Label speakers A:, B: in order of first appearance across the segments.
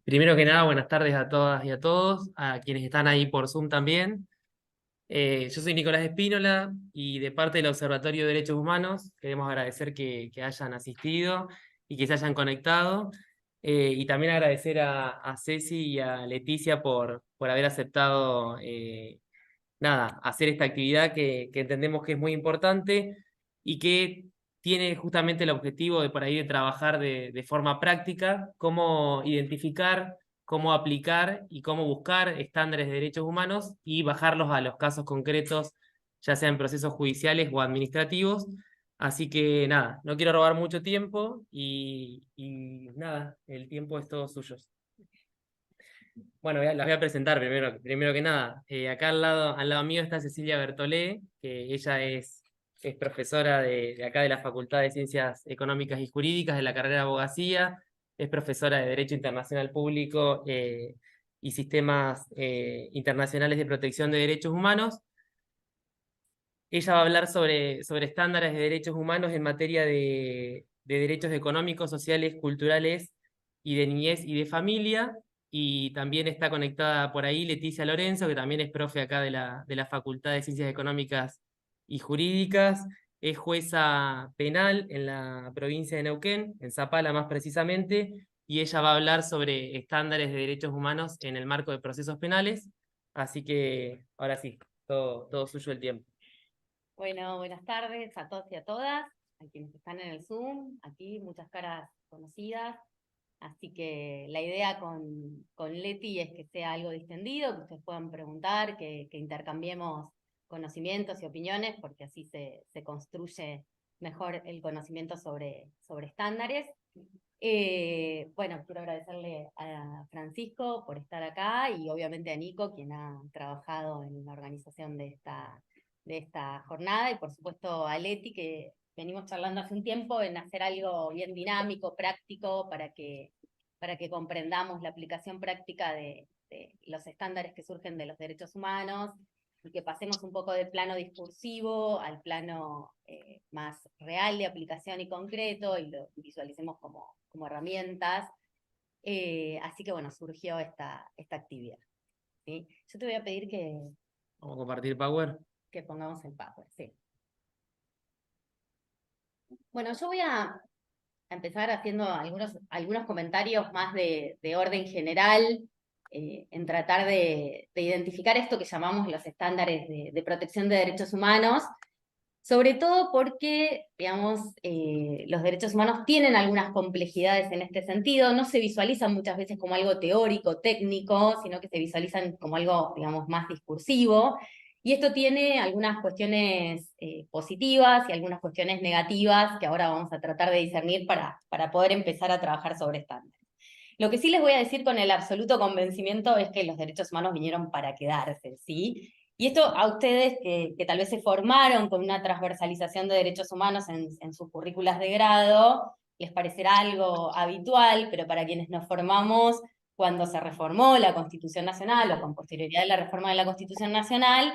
A: Primero que nada, buenas tardes a todas y a todos, a quienes están ahí por Zoom también. Yo soy Nicolás Espínola y de parte del Observatorio de Derechos Humanos queremos agradecer que hayan asistido y que se hayan conectado. Y también agradecer a Ceci y a Leticia por haber aceptado hacer esta actividad que entendemos que es muy importante y que tiene justamente el objetivo de por ahí de trabajar de forma práctica, cómo identificar, cómo aplicar y cómo buscar estándares de derechos humanos y bajarlos a los casos concretos, ya sea en procesos judiciales o administrativos. Así que nada, no quiero robar mucho tiempo y nada, el tiempo es todo suyo. Bueno, las voy a presentar primero que nada. Acá al lado mío está Cecilia Bertolé, que ella es profesora de acá de la Facultad de Ciencias Económicas y Jurídicas de la carrera de Abogacía, es profesora de Derecho Internacional Público y Sistemas Internacionales de Protección de Derechos Humanos. Ella va a hablar sobre estándares de derechos humanos en materia de derechos económicos, sociales, culturales y de niñez y de familia. Y también está conectada por ahí Leticia Lorenzo, que también es profe acá de la Facultad de Ciencias Económicas y Jurídicas. Es jueza penal en la provincia de Neuquén, en Zapala más precisamente, y ella va a hablar sobre estándares de derechos humanos en el marco de procesos penales. Así que ahora sí, todo suyo el tiempo.
B: Bueno, buenas tardes a todos y a todas, a quienes están en el Zoom, aquí muchas caras conocidas, así que la idea con Leti es que sea algo distendido, que ustedes puedan preguntar, que intercambiemos conocimientos y opiniones, porque así se construye mejor el conocimiento sobre estándares. Bueno, quiero agradecerle a Francisco por estar acá y obviamente a Nico, quien ha trabajado en la organización de esta jornada, y por supuesto a Leti, que venimos charlando hace un tiempo en hacer algo bien dinámico, práctico, para que comprendamos la aplicación práctica de los estándares que surgen de los derechos humanos, y que pasemos un poco del plano discursivo al plano más real de aplicación y concreto, y lo visualicemos como herramientas. Así que bueno, surgió esta actividad, ¿sí? Yo te voy a pedir
A: Vamos a compartir Power.
B: que pongamos el password, sí. Bueno, yo voy a empezar haciendo algunos comentarios más de orden general, en tratar de identificar esto que llamamos los estándares de protección de derechos humanos, sobre todo porque, digamos, los derechos humanos tienen algunas complejidades en este sentido, no se visualizan muchas veces como algo teórico, técnico, sino que se visualizan como algo, digamos, más discursivo. Y esto tiene algunas cuestiones positivas y algunas cuestiones negativas que ahora vamos a tratar de discernir para poder empezar a trabajar sobre estándares. Lo que sí les voy a decir con el absoluto convencimiento es que los derechos humanos vinieron para quedarse, ¿sí? Y esto a ustedes que tal vez se formaron con una transversalización de derechos humanos en sus currículas de grado, les parecerá algo habitual, pero para quienes nos formamos cuando se reformó la Constitución Nacional o con posterioridad de la reforma de la Constitución Nacional,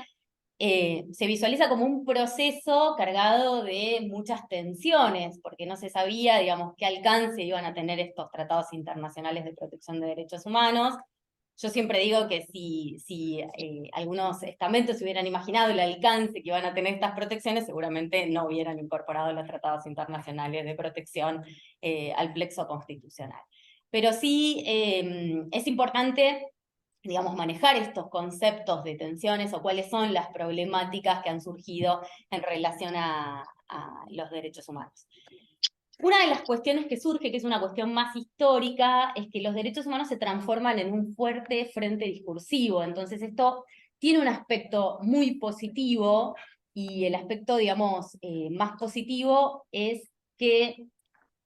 B: se visualiza como un proceso cargado de muchas tensiones, porque no se sabía, digamos, qué alcance iban a tener estos tratados internacionales de protección de derechos humanos. Yo siempre digo que si algunos estamentos se hubieran imaginado el alcance que iban a tener estas protecciones, seguramente no hubieran incorporado los tratados internacionales de protección al plexo constitucional. Pero sí es importante, digamos, manejar estos conceptos de tensiones o cuáles son las problemáticas que han surgido en relación a los derechos humanos. Una de las cuestiones que surge, que es una cuestión más histórica, es que los derechos humanos se transforman en un fuerte frente discursivo. Entonces esto tiene un aspecto muy positivo, y el aspecto, digamos, más positivo es que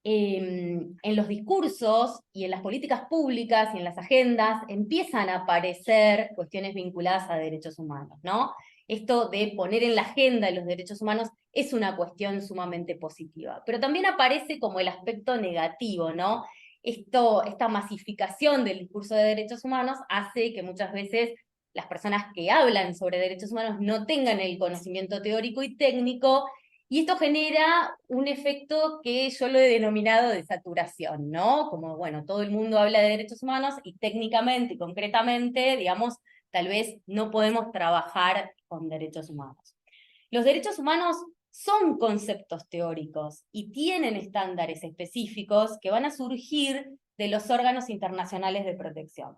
B: en los discursos y en las políticas públicas y en las agendas empiezan a aparecer cuestiones vinculadas a derechos humanos, ¿no? Esto de poner en la agenda los derechos humanos es una cuestión sumamente positiva, pero también aparece como el aspecto negativo, ¿no? Esta masificación del discurso de derechos humanos hace que muchas veces las personas que hablan sobre derechos humanos no tengan el conocimiento teórico y técnico, Y esto genera un efecto que yo lo he denominado de saturación, ¿no? Como, bueno, todo el mundo habla de derechos humanos y técnicamente y concretamente, digamos, tal vez no podemos trabajar con derechos humanos. Los derechos humanos son conceptos teóricos y tienen estándares específicos que van a surgir de los órganos internacionales de protección.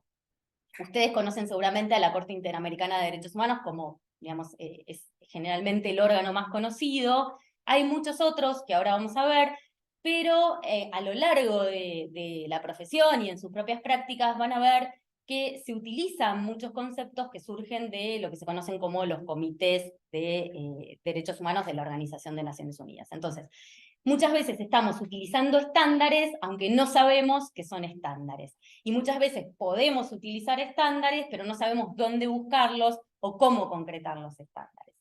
B: Ustedes conocen seguramente a la Corte Interamericana de Derechos Humanos como, digamos, es generalmente el órgano más conocido. Hay muchos otros que ahora vamos a ver, pero a lo largo de la profesión y en sus propias prácticas van a ver que se utilizan muchos conceptos que surgen de lo que se conocen como los comités de derechos humanos de la Organización de Naciones Unidas. Entonces, muchas veces estamos utilizando estándares aunque no sabemos que son estándares. Y muchas veces podemos utilizar estándares, pero no sabemos dónde buscarlos o cómo concretar los estándares.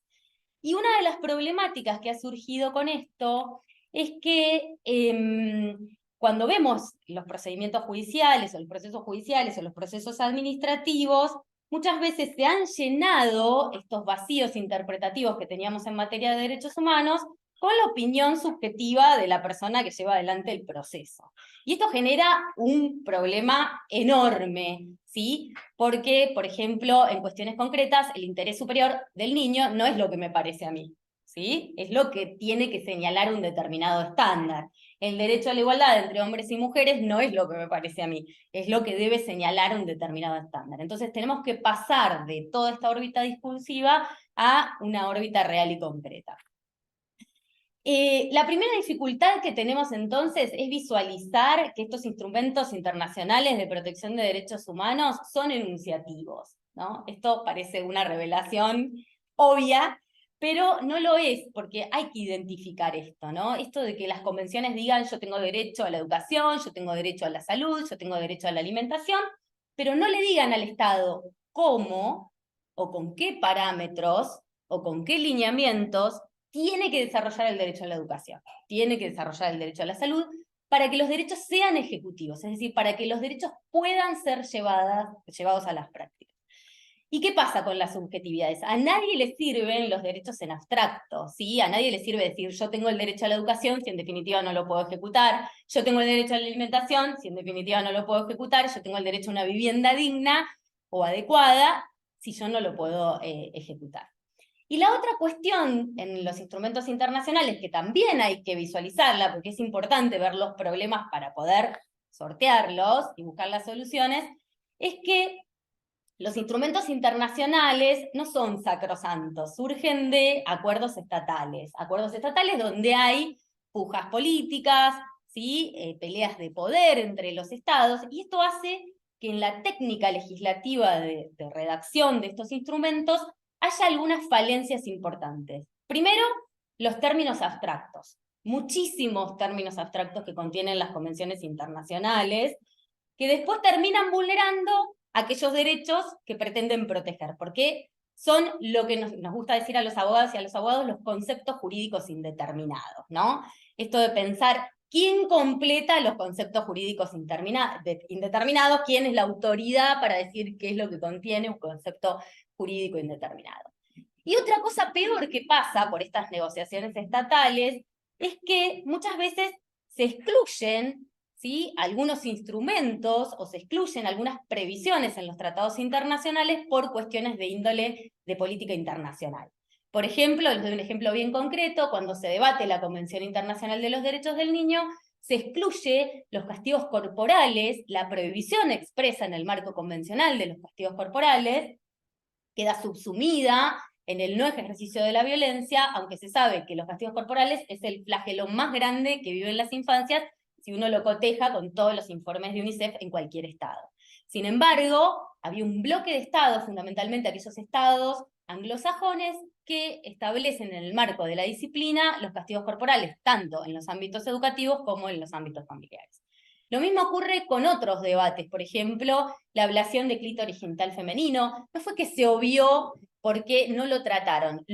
B: Y una de las problemáticas que ha surgido con esto es que cuando vemos los procedimientos judiciales o los procesos judiciales o los procesos administrativos, muchas veces se han llenado estos vacíos interpretativos que teníamos en materia de derechos humanos con la opinión subjetiva de la persona que lleva adelante el proceso. Y esto genera un problema enorme, ¿sí? Porque, por ejemplo, en cuestiones concretas, el interés superior del niño no es lo que me parece a mí, ¿sí? Es lo que tiene que señalar un determinado estándar. El derecho a la igualdad entre hombres y mujeres no es lo que me parece a mí, es lo que debe señalar un determinado estándar. Entonces tenemos que pasar de toda esta órbita discursiva a una órbita real y concreta. La primera dificultad que tenemos entonces es visualizar que estos instrumentos internacionales de protección de derechos humanos son enunciativos, ¿no? Esto parece una revelación obvia, pero no lo es, porque hay que identificar esto, ¿no? Esto de que las convenciones digan yo tengo derecho a la educación, yo tengo derecho a la salud, yo tengo derecho a la alimentación, pero no le digan al Estado cómo o con qué parámetros o con qué lineamientos tiene que desarrollar el derecho a la educación, tiene que desarrollar el derecho a la salud, para que los derechos sean ejecutivos, es decir, para que los derechos puedan ser llevados a las prácticas. ¿Y qué pasa con las subjetividades? A nadie le sirven los derechos en abstracto, ¿sí? A nadie le sirve decir, yo tengo el derecho a la educación, si en definitiva no lo puedo ejecutar, yo tengo el derecho a la alimentación, si en definitiva no lo puedo ejecutar, yo tengo el derecho a una vivienda digna o adecuada, si yo no lo puedo ejecutar. Y la otra cuestión en los instrumentos internacionales, que también hay que visualizarla, porque es importante ver los problemas para poder sortearlos y buscar las soluciones, es que los instrumentos internacionales no son sacrosantos, surgen de acuerdos estatales donde hay pujas políticas, ¿sí? Peleas de poder entre los estados, y esto hace que en la técnica legislativa de redacción de estos instrumentos haya algunas falencias importantes. Primero, los términos abstractos. Muchísimos términos abstractos que contienen las convenciones internacionales, que después terminan vulnerando aquellos derechos que pretenden proteger, porque son lo que nos gusta decir a los abogados y a los abogados los conceptos jurídicos indeterminados, ¿no? Esto de pensar quién completa los conceptos jurídicos indeterminados, quién es la autoridad para decir qué es lo que contiene un concepto jurídico indeterminado. Y otra cosa peor que pasa por estas negociaciones estatales es que muchas veces se excluyen, ¿sí?, algunos instrumentos o se excluyen algunas previsiones en los tratados internacionales por cuestiones de índole de política internacional. Por ejemplo, les doy un ejemplo bien concreto, cuando se debate la Convención Internacional de los Derechos del Niño, se excluye los castigos corporales, la prohibición expresa en el marco convencional de los castigos corporales, queda subsumida en el no ejercicio de la violencia, aunque se sabe que los castigos corporales es el flagelo más grande que viven las infancias si uno lo coteja con todos los informes de UNICEF en cualquier estado. Sin embargo, había un bloque de estados, fundamentalmente aquellos estados anglosajones, que establecen en el marco de la disciplina los castigos corporales, tanto en los ámbitos educativos como en los ámbitos familiares. Lo mismo ocurre con otros debates, por ejemplo, la ablación de clítoris genital femenino. No fue que se obvió porque no lo trataron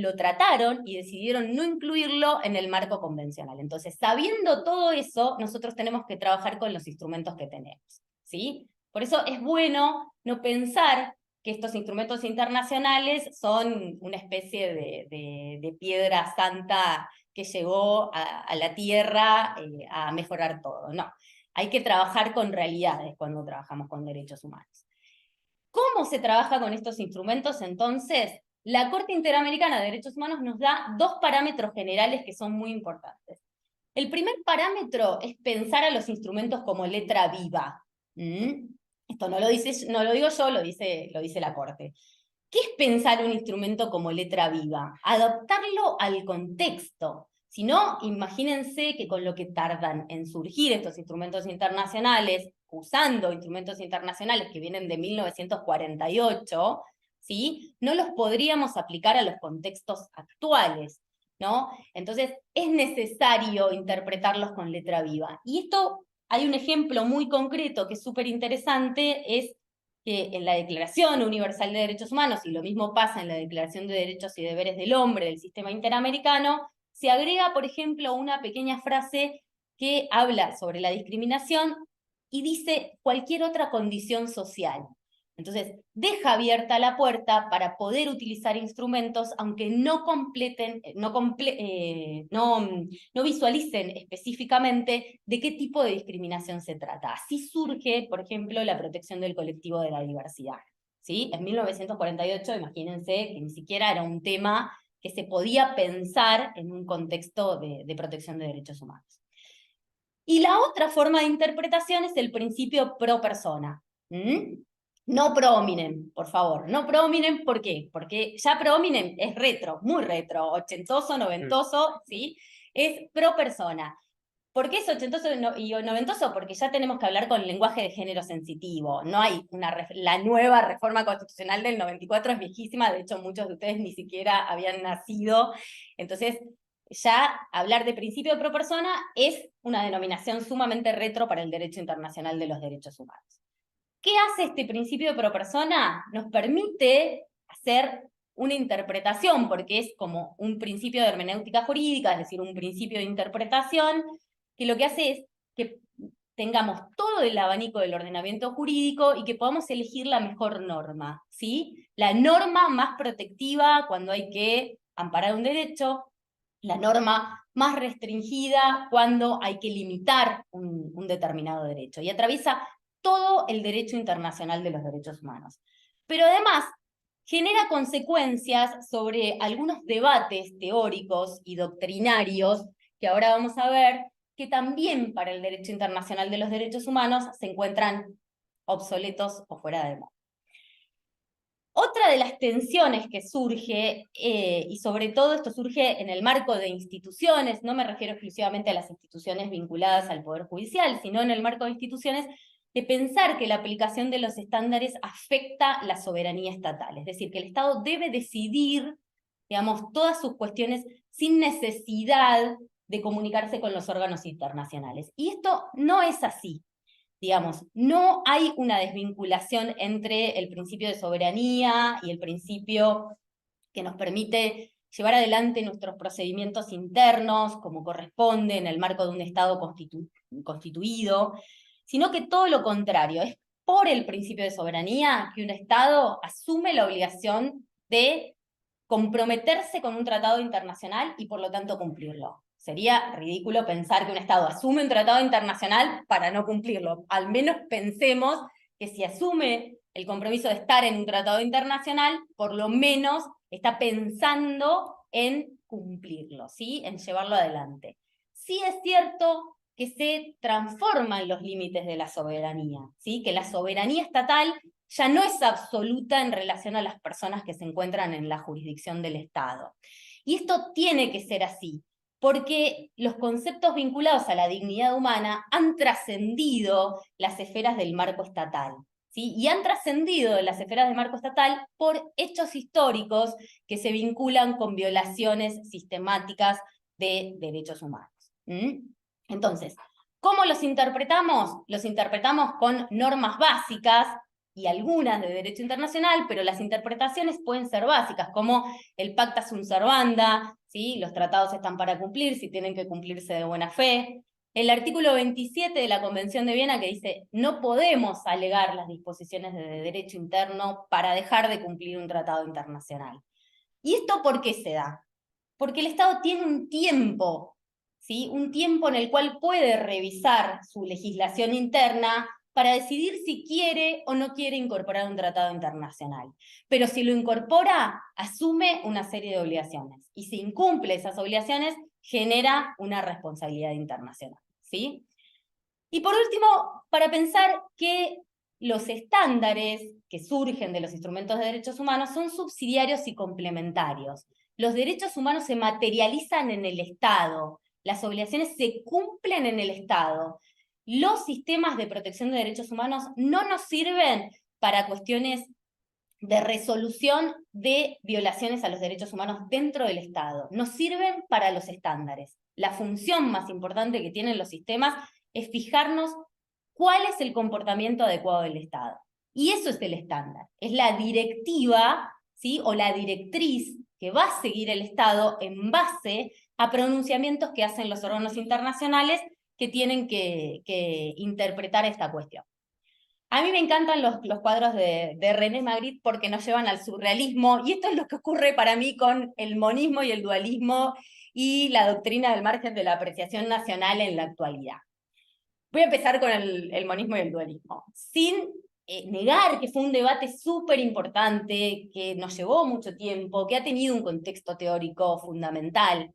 B: y decidieron no incluirlo en el marco convencional. Entonces, sabiendo todo eso, nosotros tenemos que trabajar con los instrumentos que tenemos, ¿sí? Por eso es bueno no pensar que estos instrumentos internacionales son una especie de piedra santa que llegó a la Tierra a mejorar todo. No, hay que trabajar con realidades cuando trabajamos con derechos humanos. ¿Cómo se trabaja con estos instrumentos entonces? La Corte Interamericana de Derechos Humanos nos da dos parámetros generales que son muy importantes. El primer parámetro es pensar a los instrumentos como letra viva. Esto no lo digo yo, lo dice la Corte. ¿Qué es pensar un instrumento como letra viva? Adaptarlo al contexto. Si no, imagínense que con lo que tardan en surgir estos instrumentos internacionales, usando instrumentos internacionales que vienen de 1948, ¿sí? No los podríamos aplicar a los contextos actuales, ¿no? Entonces, es necesario interpretarlos con letra viva. Y esto, hay un ejemplo muy concreto que es súper interesante, es que en la Declaración Universal de Derechos Humanos, y lo mismo pasa en la Declaración de Derechos y Deberes del Hombre del Sistema Interamericano, se agrega, por ejemplo, una pequeña frase que habla sobre la discriminación y dice cualquier otra condición social. Entonces, deja abierta la puerta para poder utilizar instrumentos, aunque no no visualicen específicamente de qué tipo de discriminación se trata. Así surge, por ejemplo, la protección del colectivo de la diversidad. ¿Sí? En 1948, imagínense que ni siquiera era un tema que se podía pensar en un contexto de protección de derechos humanos. Y la otra forma de interpretación es el principio pro persona. No pro hominem, por favor. No pro hominem, ¿por qué? Porque ya pro hominem es retro, muy retro, ochentoso, noventoso, ¿sí? Es pro persona. ¿Por qué es ochentoso y noventoso? Porque ya tenemos que hablar con lenguaje de género sensitivo. No hay la nueva reforma constitucional del 94 es viejísima, de hecho muchos de ustedes ni siquiera habían nacido. Entonces, ya hablar de principio pro persona es una denominación sumamente retro para el derecho internacional de los derechos humanos. ¿Qué hace este principio pro persona? Nos permite hacer una interpretación, porque es como un principio de hermenéutica jurídica, es decir, un principio de interpretación, que lo que hace es que tengamos todo el abanico del ordenamiento jurídico y que podamos elegir la mejor norma, ¿sí? La norma más protectiva cuando hay que amparar un derecho, la norma más restringida cuando hay que limitar un determinado derecho. Y atraviesa todo el derecho internacional de los derechos humanos. Pero además genera consecuencias sobre algunos debates teóricos y doctrinarios que ahora vamos a ver, que también para el derecho internacional de los derechos humanos se encuentran obsoletos o fuera de moda. Otra de las tensiones que surge, y sobre todo esto surge en el marco de instituciones, no me refiero exclusivamente a las instituciones vinculadas al Poder Judicial, sino en el marco de instituciones, de pensar que la aplicación de los estándares afecta la soberanía estatal, es decir, que el Estado debe decidir, digamos, todas sus cuestiones sin necesidad de comunicarse con los órganos internacionales. Y esto no es así. Digamos, no hay una desvinculación entre el principio de soberanía y el principio que nos permite llevar adelante nuestros procedimientos internos, como corresponde en el marco de un Estado constituido, sino que todo lo contrario, es por el principio de soberanía que un Estado asume la obligación de comprometerse con un tratado internacional y por lo tanto cumplirlo. Sería ridículo pensar que un Estado asume un tratado internacional para no cumplirlo. Al menos pensemos que si asume el compromiso de estar en un tratado internacional, por lo menos está pensando en cumplirlo, ¿sí? En llevarlo adelante. Sí es cierto que se transforman los límites de la soberanía, ¿sí? Que la soberanía estatal ya no es absoluta en relación a las personas que se encuentran en la jurisdicción del Estado. Y esto tiene que ser así, porque los conceptos vinculados a la dignidad humana han trascendido las esferas del marco estatal, ¿sí? Y han trascendido las esferas del marco estatal por hechos históricos que se vinculan con violaciones sistemáticas de derechos humanos. Entonces, ¿cómo los interpretamos? Los interpretamos con normas básicas y algunas de derecho internacional, pero las interpretaciones pueden ser básicas, como el pacta sunt servanda, ¿sí? Los tratados están para cumplir, si tienen que cumplirse de buena fe. El artículo 27 de la Convención de Viena que dice, no podemos alegar las disposiciones de derecho interno para dejar de cumplir un tratado internacional. ¿Y esto por qué se da? porque el Estado tiene un tiempo, ¿sí? Un tiempo en el cual puede revisar su legislación interna para decidir si quiere o no quiere incorporar un tratado internacional. Pero si lo incorpora, asume una serie de obligaciones. Y si incumple esas obligaciones, genera una responsabilidad internacional, ¿sí? Y por último, para pensar que los estándares que surgen de los instrumentos de derechos humanos son subsidiarios y complementarios. Los derechos humanos se materializan en el Estado, las obligaciones se cumplen en el Estado. Los sistemas de protección de derechos humanos no nos sirven para cuestiones de resolución de violaciones a los derechos humanos dentro del Estado. Nos sirven para los estándares. La función más importante que tienen los sistemas es fijarnos cuál es el comportamiento adecuado del Estado. Y eso es el estándar. Es la directiva, ¿sí? O la directriz que va a seguir el Estado en base a pronunciamientos que hacen los órganos internacionales que tienen que interpretar esta cuestión. A mí me encantan los cuadros de René Magritte porque nos llevan al surrealismo, y esto es lo que ocurre para mí con el monismo y el dualismo y la doctrina del margen de la apreciación nacional en la actualidad. Voy a empezar con el monismo y el dualismo, sin negar que fue un debate súper importante, que nos llevó mucho tiempo, que ha tenido un contexto teórico fundamental,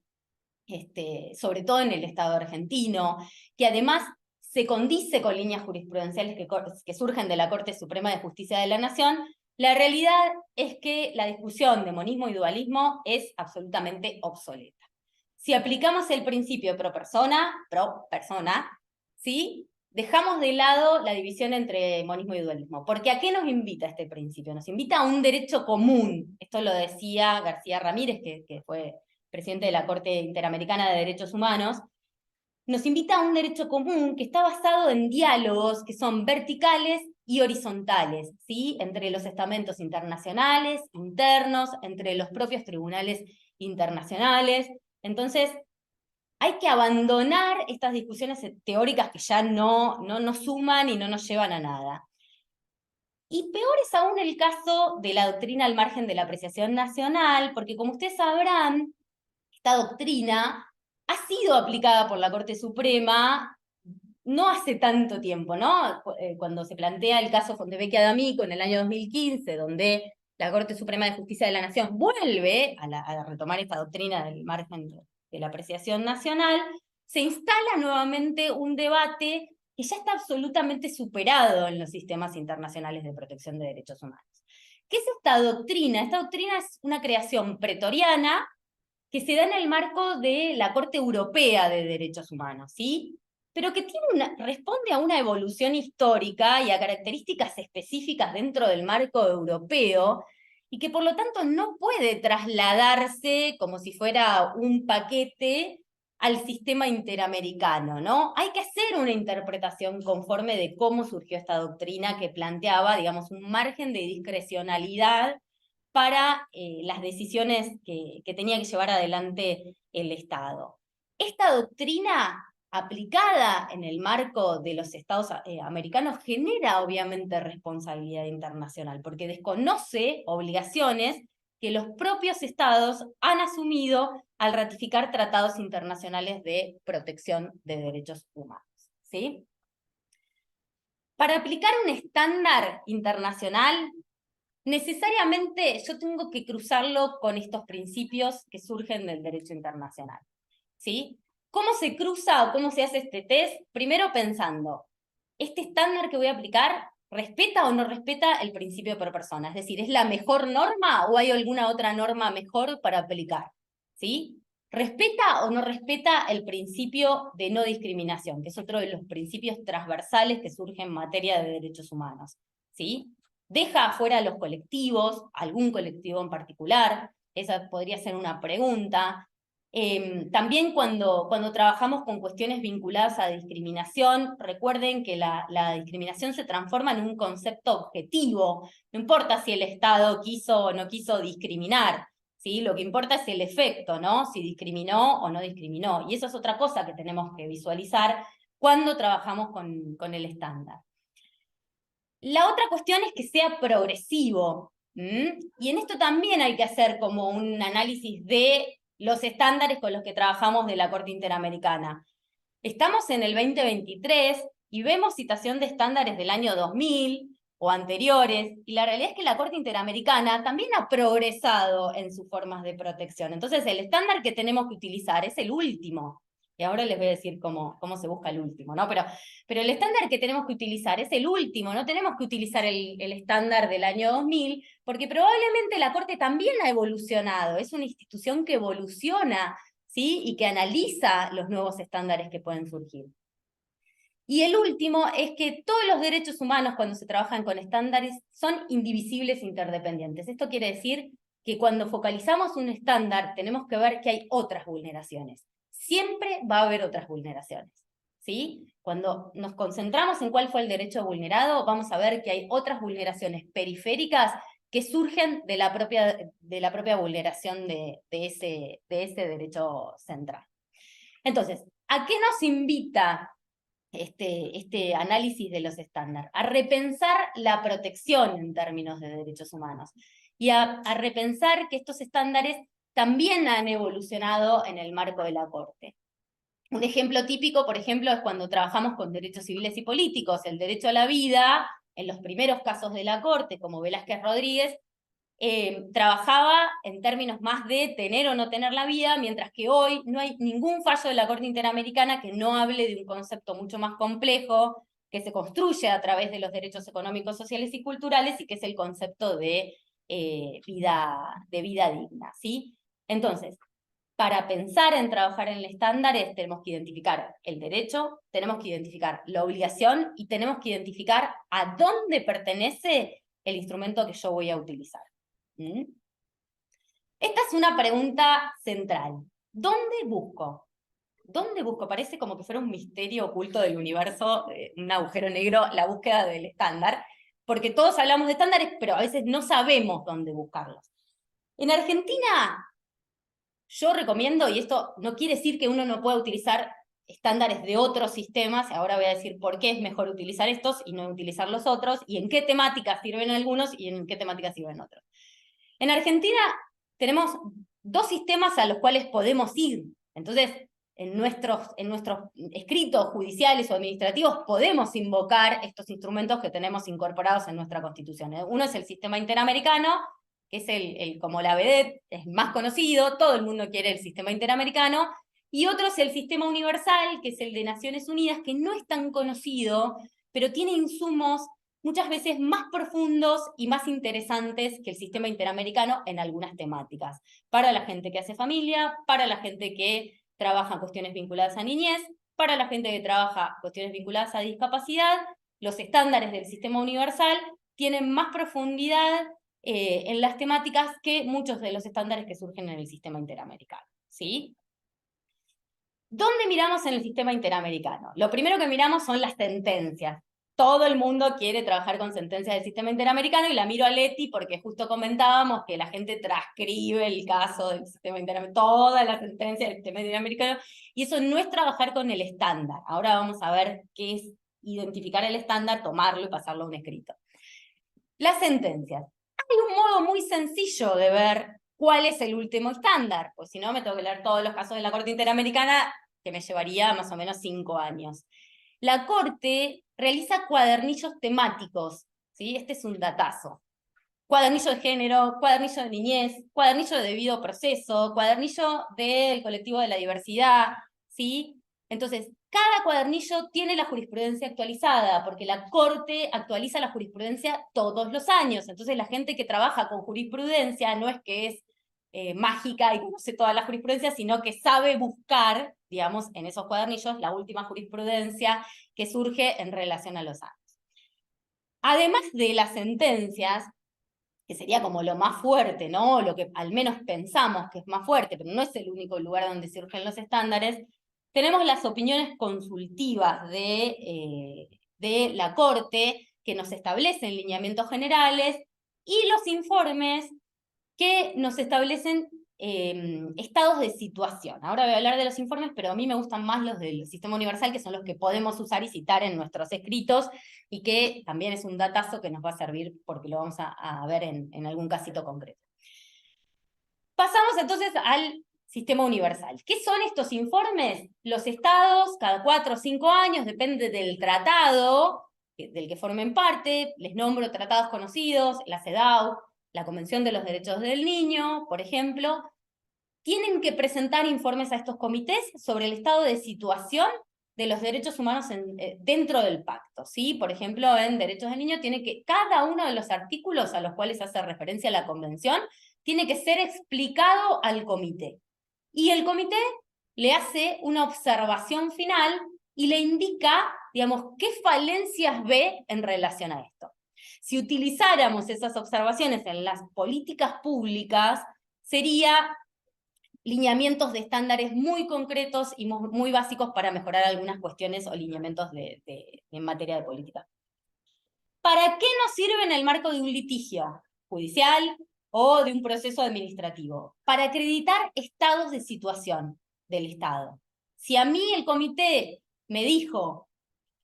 B: sobre todo en el Estado argentino, que además se condice con líneas jurisprudenciales que surgen de la Corte Suprema de Justicia de la Nación. La realidad es que la discusión de monismo y dualismo es absolutamente obsoleta. Si aplicamos el principio pro persona, ¿sí? Dejamos de lado la división entre monismo y dualismo. Porque ¿a qué nos invita este principio? Nos invita a un derecho común. Esto lo decía García Ramírez, que fue presidente de la Corte Interamericana de Derechos Humanos. Nos invita a un derecho común que está basado en diálogos que son verticales y horizontales, ¿sí? Entre los estamentos internacionales, internos, entre los propios tribunales internacionales. Entonces, hay que abandonar estas discusiones teóricas que ya no nos suman y no nos llevan a nada. Y peor es aún el caso de la doctrina al margen de la apreciación nacional, porque como ustedes sabrán, esta doctrina ha sido aplicada por la Corte Suprema no hace tanto tiempo, ¿no? Cuando se plantea el caso Fontevecchia D'Amico en el año 2015, donde la Corte Suprema de Justicia de la Nación vuelve a retomar esta doctrina del margen de la apreciación nacional, se instala nuevamente un debate que ya está absolutamente superado en los sistemas internacionales de protección de derechos humanos. ¿Qué es esta doctrina? Esta doctrina es una creación pretoriana que se da en el marco de la Corte Europea de Derechos Humanos, ¿sí? Pero que responde a una evolución histórica y a características específicas dentro del marco europeo, y que por lo tanto no puede trasladarse como si fuera un paquete al sistema interamericano, ¿no? Hay que hacer una interpretación conforme de cómo surgió esta doctrina que planteaba, digamos, un margen de discrecionalidad para las decisiones que tenía que llevar adelante el Estado. Esta doctrina aplicada en el marco de los Estados americanos genera obviamente responsabilidad internacional, porque desconoce obligaciones que los propios Estados han asumido al ratificar tratados internacionales de protección de derechos humanos, ¿sí? Para aplicar un estándar internacional, necesariamente yo tengo que cruzarlo con estos principios que surgen del derecho internacional, ¿sí? ¿Cómo se cruza o cómo se hace este test? Primero pensando, ¿este estándar que voy a aplicar respeta o no respeta el principio por persona? Es decir, ¿es la mejor norma o hay alguna otra norma mejor para aplicar? ¿Sí? ¿Respeta o no respeta el principio de no discriminación, que es otro de los principios transversales que surgen en materia de derechos humanos? ¿Sí? ¿Deja afuera a los colectivos, algún colectivo en particular? Esa podría ser una pregunta. También cuando trabajamos con cuestiones vinculadas a discriminación, recuerden que la discriminación se transforma en un concepto objetivo. No importa si el Estado quiso o no quiso discriminar, ¿sí? Lo que importa es el efecto, ¿no? Si discriminó o no discriminó. Y eso es otra cosa que tenemos que visualizar cuando trabajamos con el estándar. La otra cuestión es que sea progresivo. Y en esto también hay que hacer como un análisis de los estándares con los que trabajamos de la Corte Interamericana. Estamos en el 2023 y vemos citación de estándares del año 2000 o anteriores, y la realidad es que la Corte Interamericana también ha progresado en sus formas de protección. Entonces, el estándar que tenemos que utilizar es el último. Y ahora les voy a decir cómo se busca el último, ¿no? Pero el estándar que tenemos que utilizar es el último, no tenemos que utilizar el estándar del año 2000, porque probablemente la Corte también ha evolucionado, es una institución que evoluciona, ¿sí? Y que analiza los nuevos estándares que pueden surgir. Y el último es que todos los derechos humanos, cuando se trabajan con estándares, son indivisibles e interdependientes. Esto quiere decir que cuando focalizamos un estándar, tenemos que ver que hay otras vulneraciones. Siempre va a haber otras vulneraciones, ¿sí? Cuando nos concentramos en cuál fue el derecho vulnerado, vamos a ver que hay otras vulneraciones periféricas que surgen de la propia vulneración de ese derecho central. Entonces, ¿a qué nos invita este análisis de los estándares? A repensar la protección en términos de derechos humanos y a repensar que estos estándares también han evolucionado en el marco de la Corte. Un ejemplo típico, por ejemplo, es cuando trabajamos con derechos civiles y políticos. El derecho a la vida, en los primeros casos de la Corte, como Velázquez Rodríguez, trabajaba en términos más de tener o no tener la vida, mientras que hoy no hay ningún fallo de la Corte Interamericana que no hable de un concepto mucho más complejo, que se construye a través de los derechos económicos, sociales y culturales, y que es el concepto de vida digna, ¿sí? Entonces, para pensar en trabajar en estándares, tenemos que identificar el derecho, tenemos que identificar la obligación y tenemos que identificar a dónde pertenece el instrumento que yo voy a utilizar. Esta es una pregunta central. ¿Dónde busco? ¿Dónde busco? Parece como que fuera un misterio oculto del universo, un agujero negro, la búsqueda del estándar, porque todos hablamos de estándares, pero a veces no sabemos dónde buscarlos. En Argentina, yo recomiendo, y esto no quiere decir que uno no pueda utilizar estándares de otros sistemas, ahora voy a decir por qué es mejor utilizar estos y no utilizar los otros, y en qué temáticas sirven algunos y en qué temáticas sirven otros. En Argentina tenemos dos sistemas a los cuales podemos ir. Entonces, en nuestros escritos judiciales o administrativos podemos invocar estos instrumentos que tenemos incorporados en nuestra Constitución. Uno es el sistema interamericano, que es como la vedette, es más conocido, todo el mundo quiere el sistema interamericano, y otro es el sistema universal, que es el de Naciones Unidas, que no es tan conocido, pero tiene insumos muchas veces más profundos y más interesantes que el sistema interamericano en algunas temáticas. Para la gente que hace familia, para la gente que trabaja en cuestiones vinculadas a niñez, para la gente que trabaja cuestiones vinculadas a discapacidad, los estándares del sistema universal tienen más profundidad en las temáticas que muchos de los estándares que surgen en el sistema interamericano, ¿sí? ¿Dónde miramos en el sistema interamericano? Lo primero que miramos son las sentencias. Todo el mundo quiere trabajar con sentencias del sistema interamericano y la miro a Leti porque justo comentábamos que la gente transcribe el caso del sistema interamericano, todas las sentencias del sistema interamericano, y eso no es trabajar con el estándar. Ahora vamos a ver qué es identificar el estándar, tomarlo y pasarlo a un escrito. Las sentencias. Hay un modo muy sencillo de ver cuál es el último estándar, pues si no me tengo que leer todos los casos de la Corte Interamericana, que me llevaría más o menos 5 años. La Corte realiza cuadernillos temáticos, ¿sí? Este es un datazo. Cuadernillo de género, cuadernillo de niñez, cuadernillo de debido proceso, cuadernillo del colectivo de la diversidad, ¿sí? Entonces, cada cuadernillo tiene la jurisprudencia actualizada, porque la Corte actualiza la jurisprudencia todos los años. Entonces, la gente que trabaja con jurisprudencia no es que es mágica y conoce toda la jurisprudencia, sino que sabe buscar, digamos, en esos cuadernillos la última jurisprudencia que surge en relación a los años. Además de las sentencias, que sería como lo más fuerte, ¿no? Lo que al menos pensamos que es más fuerte, pero no es el único lugar donde surgen los estándares, tenemos las opiniones consultivas de la Corte, que nos establecen lineamientos generales, y los informes que nos establecen estados de situación. Ahora voy a hablar de los informes, pero a mí me gustan más los del sistema universal, que son los que podemos usar y citar en nuestros escritos, y que también es un datazo que nos va a servir porque lo vamos a ver en algún casito concreto. Pasamos entonces al Sistema universal. ¿Qué son estos informes? Los estados, cada 4 o 5 años, depende del tratado del que formen parte, les nombro tratados conocidos, la CEDAW, la Convención de los Derechos del Niño, por ejemplo, tienen que presentar informes a estos comités sobre el estado de situación de los derechos humanos dentro del pacto, ¿sí? Por ejemplo, en derechos del niño tiene que, cada uno de los artículos a los cuales hace referencia la convención, tiene que ser explicado al comité. Y el comité le hace una observación final y le indica, digamos, qué falencias ve en relación a esto. Si utilizáramos esas observaciones en las políticas públicas, sería lineamientos de estándares muy concretos y muy básicos para mejorar algunas cuestiones o lineamientos en materia de política. ¿Para qué nos sirve en el marco de un litigio judicial o de un proceso administrativo? Para acreditar estados de situación del Estado. Si a mí el comité me dijo,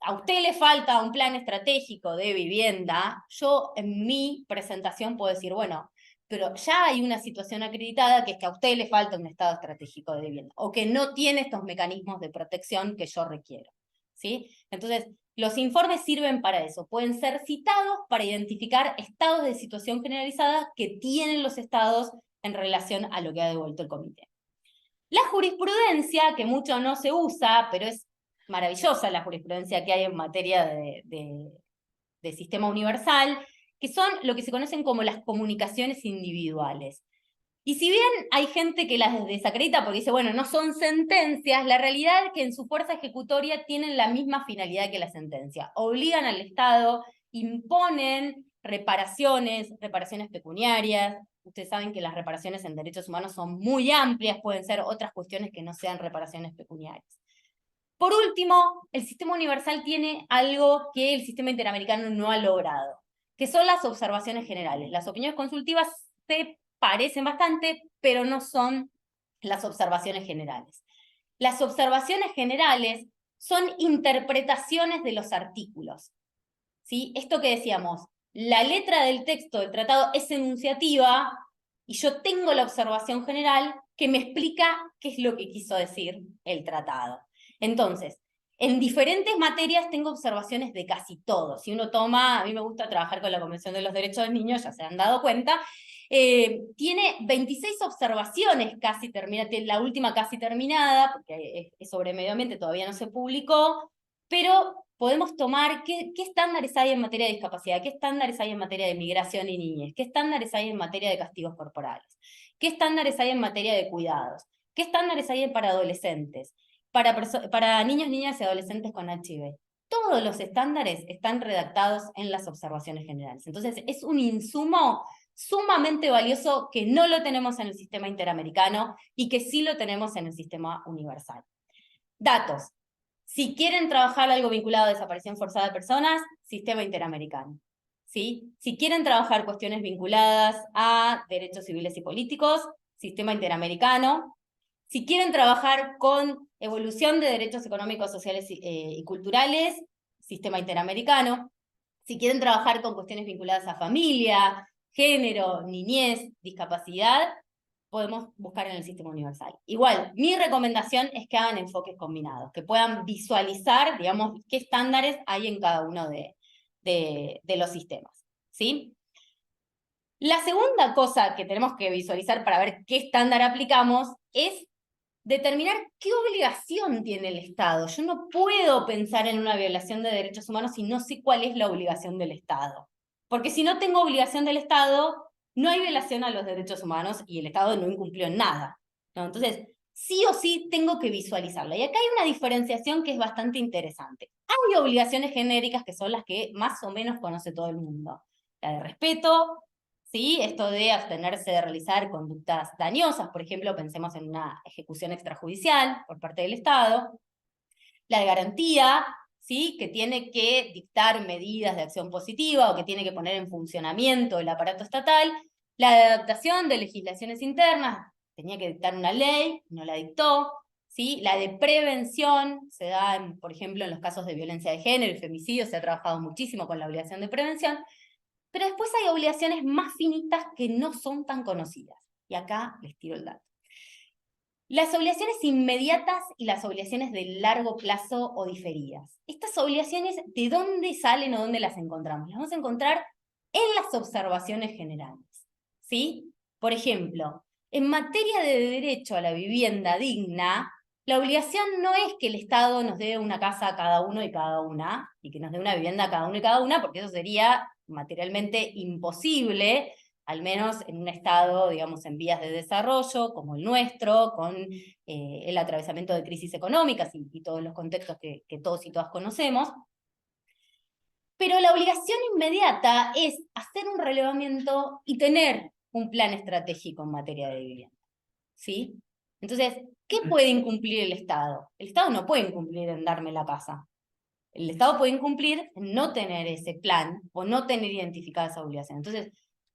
B: a usted le falta un plan estratégico de vivienda, yo en mi presentación puedo decir, bueno, pero ya hay una situación acreditada que es que a usted le falta un estado estratégico de vivienda, o que no tiene estos mecanismos de protección que yo requiero, ¿sí? Entonces, los informes sirven para eso, pueden ser citados para identificar estados de situación generalizada que tienen los estados en relación a lo que ha devuelto el comité. La jurisprudencia, que mucho no se usa, pero es maravillosa la jurisprudencia que hay en materia de sistema universal, que son lo que se conocen como las comunicaciones individuales. Y si bien hay gente que las desacredita porque dice, bueno, no son sentencias, la realidad es que en su fuerza ejecutoria tienen la misma finalidad que la sentencia. Obligan al Estado, imponen reparaciones pecuniarias. Ustedes saben que las reparaciones en derechos humanos son muy amplias, pueden ser otras cuestiones que no sean reparaciones pecuniarias. Por último, el sistema universal tiene algo que el sistema interamericano no ha logrado, que son las observaciones generales. Las opiniones consultivas se parecen bastante, pero no son las observaciones generales. Las observaciones generales son interpretaciones de los artículos, ¿sí? Esto que decíamos, la letra del texto del tratado es enunciativa y yo tengo la observación general que me explica qué es lo que quiso decir el tratado. Entonces, en diferentes materias tengo observaciones de casi todo. Si uno toma, a mí me gusta trabajar con la Convención de los Derechos del Niño, ya se han dado cuenta, tiene 26 observaciones casi terminadas, la última casi terminada, porque es sobre medio ambiente, todavía no se publicó, pero podemos tomar qué estándares hay en materia de discapacidad, qué estándares hay en materia de migración y niñez, qué estándares hay en materia de castigos corporales, qué estándares hay en materia de cuidados, qué estándares hay para adolescentes, para niños, niñas y adolescentes con HIV. Todos los estándares están redactados en las observaciones generales. Entonces, es un insumo sumamente valioso que no lo tenemos en el sistema interamericano y que sí lo tenemos en el sistema universal. Datos. Si quieren trabajar algo vinculado a desaparición forzada de personas, sistema interamericano. ¿Sí? Si quieren trabajar cuestiones vinculadas a derechos civiles y políticos, sistema interamericano. Si quieren trabajar con evolución de derechos económicos, sociales y culturales, sistema interamericano. Si quieren trabajar con cuestiones vinculadas a familia, género, niñez, discapacidad, podemos buscar en el sistema universal. Igual, mi recomendación es que hagan enfoques combinados, que puedan visualizar, digamos, qué estándares hay en cada uno de los sistemas, ¿sí? La segunda cosa que tenemos que visualizar para ver qué estándar aplicamos es determinar qué obligación tiene el Estado. Yo no puedo pensar en una violación de derechos humanos si no sé cuál es la obligación del Estado. Porque si no tengo obligación del Estado, no hay violación a los derechos humanos y el Estado no incumplió nada, ¿no? Entonces, sí o sí tengo que visualizarlo. Y acá hay una diferenciación que es bastante interesante. Hay obligaciones genéricas que son las que más o menos conoce todo el mundo. La de respeto, ¿sí? Esto de abstenerse de realizar conductas dañosas, por ejemplo, pensemos en una ejecución extrajudicial por parte del Estado. La de garantía, ¿sí? Que tiene que dictar medidas de acción positiva o que tiene que poner en funcionamiento el aparato estatal. La de adaptación de legislaciones internas, tenía que dictar una ley, no la dictó. ¿Sí? La de prevención se da, por ejemplo, en los casos de violencia de género y femicidio, se ha trabajado muchísimo con la obligación de prevención. Pero después hay obligaciones más finitas que no son tan conocidas. Y acá les tiro el dato. Las obligaciones inmediatas y las obligaciones de largo plazo o diferidas. Estas obligaciones, ¿de dónde salen o dónde las encontramos? Las vamos a encontrar en las observaciones generales, ¿sí? Por ejemplo, en materia de derecho a la vivienda digna, la obligación no es que el Estado nos dé una casa a cada uno y cada una, y que nos dé una vivienda a cada uno y cada una, porque eso sería materialmente imposible, al menos en un estado, digamos, en vías de desarrollo, como el nuestro, con el atravesamiento de crisis económicas y todos los contextos que todos y todas conocemos. Pero la obligación inmediata es hacer un relevamiento y tener un plan estratégico en materia de vivienda, ¿sí? Entonces, ¿qué puede incumplir el Estado? El Estado no puede incumplir en darme la casa. El Estado puede incumplir en no tener ese plan o no tener identificada esa obligación. Entonces,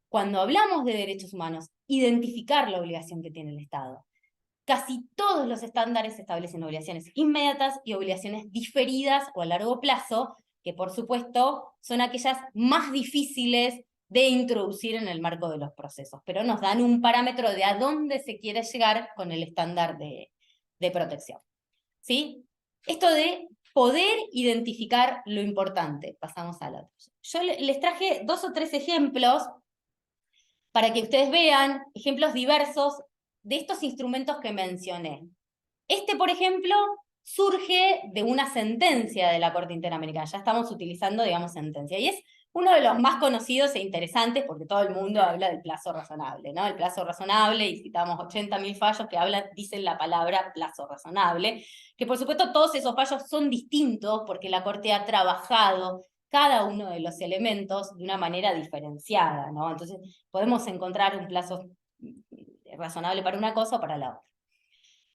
B: cuando hablamos de derechos humanos, identificar la obligación que tiene el Estado. Casi todos los estándares establecen obligaciones inmediatas y obligaciones diferidas o a largo plazo, que por supuesto son aquellas más difíciles de introducir en el marco de los procesos, pero nos dan un parámetro de a dónde se quiere llegar con el estándar de protección. ¿Sí? Esto de poder identificar lo importante. Pasamos a la otra. Yo les traje 2 o 3 ejemplos para que ustedes vean ejemplos diversos de estos instrumentos que mencioné. Este, por ejemplo, surge de una sentencia de la Corte Interamericana. Ya estamos utilizando, digamos, sentencia. Y es uno de los más conocidos e interesantes porque todo el mundo habla del plazo razonable, ¿no? El plazo razonable, y citamos 80.000 fallos que dicen la palabra plazo razonable, que por supuesto todos esos fallos son distintos porque la Corte ha trabajado cada uno de los elementos de una manera diferenciada, ¿no? Entonces podemos encontrar un plazo razonable para una cosa o para la otra.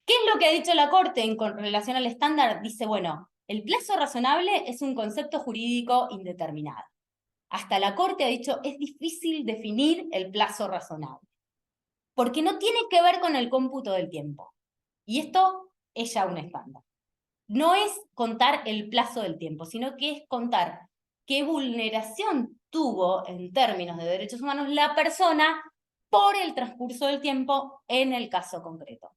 B: ¿Qué es lo que ha dicho la Corte con relación al estándar? Dice, bueno, el plazo razonable es un concepto jurídico indeterminado. Hasta la Corte ha dicho, es difícil definir el plazo razonable, porque no tiene que ver con el cómputo del tiempo. Y esto es ya un estándar. No es contar el plazo del tiempo, sino que es contar qué vulneración tuvo en términos de derechos humanos la persona por el transcurso del tiempo en el caso concreto.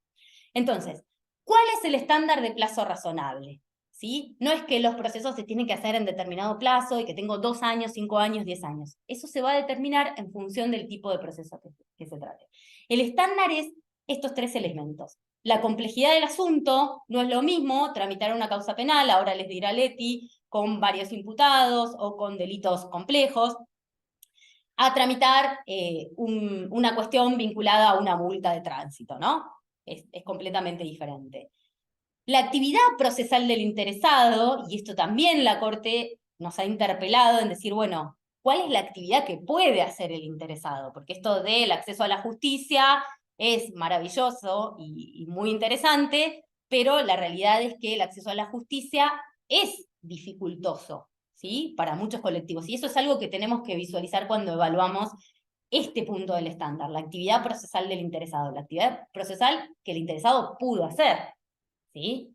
B: Entonces, ¿cuál es el estándar de plazo razonable? ¿Sí? No es que los procesos se tienen que hacer en determinado plazo y que tengo 2 años, 5 años, 10 años. Eso se va a determinar en función del tipo de proceso que se trate. El estándar es estos 3 elementos. La complejidad del asunto, no es lo mismo tramitar una causa penal, ahora les dirá Leti, con varios imputados o con delitos complejos, a tramitar una cuestión vinculada a una multa de tránsito, ¿no? Es completamente diferente. La actividad procesal del interesado, y esto también la Corte nos ha interpelado en decir, bueno, ¿cuál es la actividad que puede hacer el interesado? Porque esto del acceso a la justicia es maravilloso y muy interesante, pero la realidad es que el acceso a la justicia es dificultoso, ¿sí? Para muchos colectivos. Y eso es algo que tenemos que visualizar cuando evaluamos este punto del estándar, la actividad procesal del interesado, la actividad procesal que el interesado pudo hacer, ¿sí?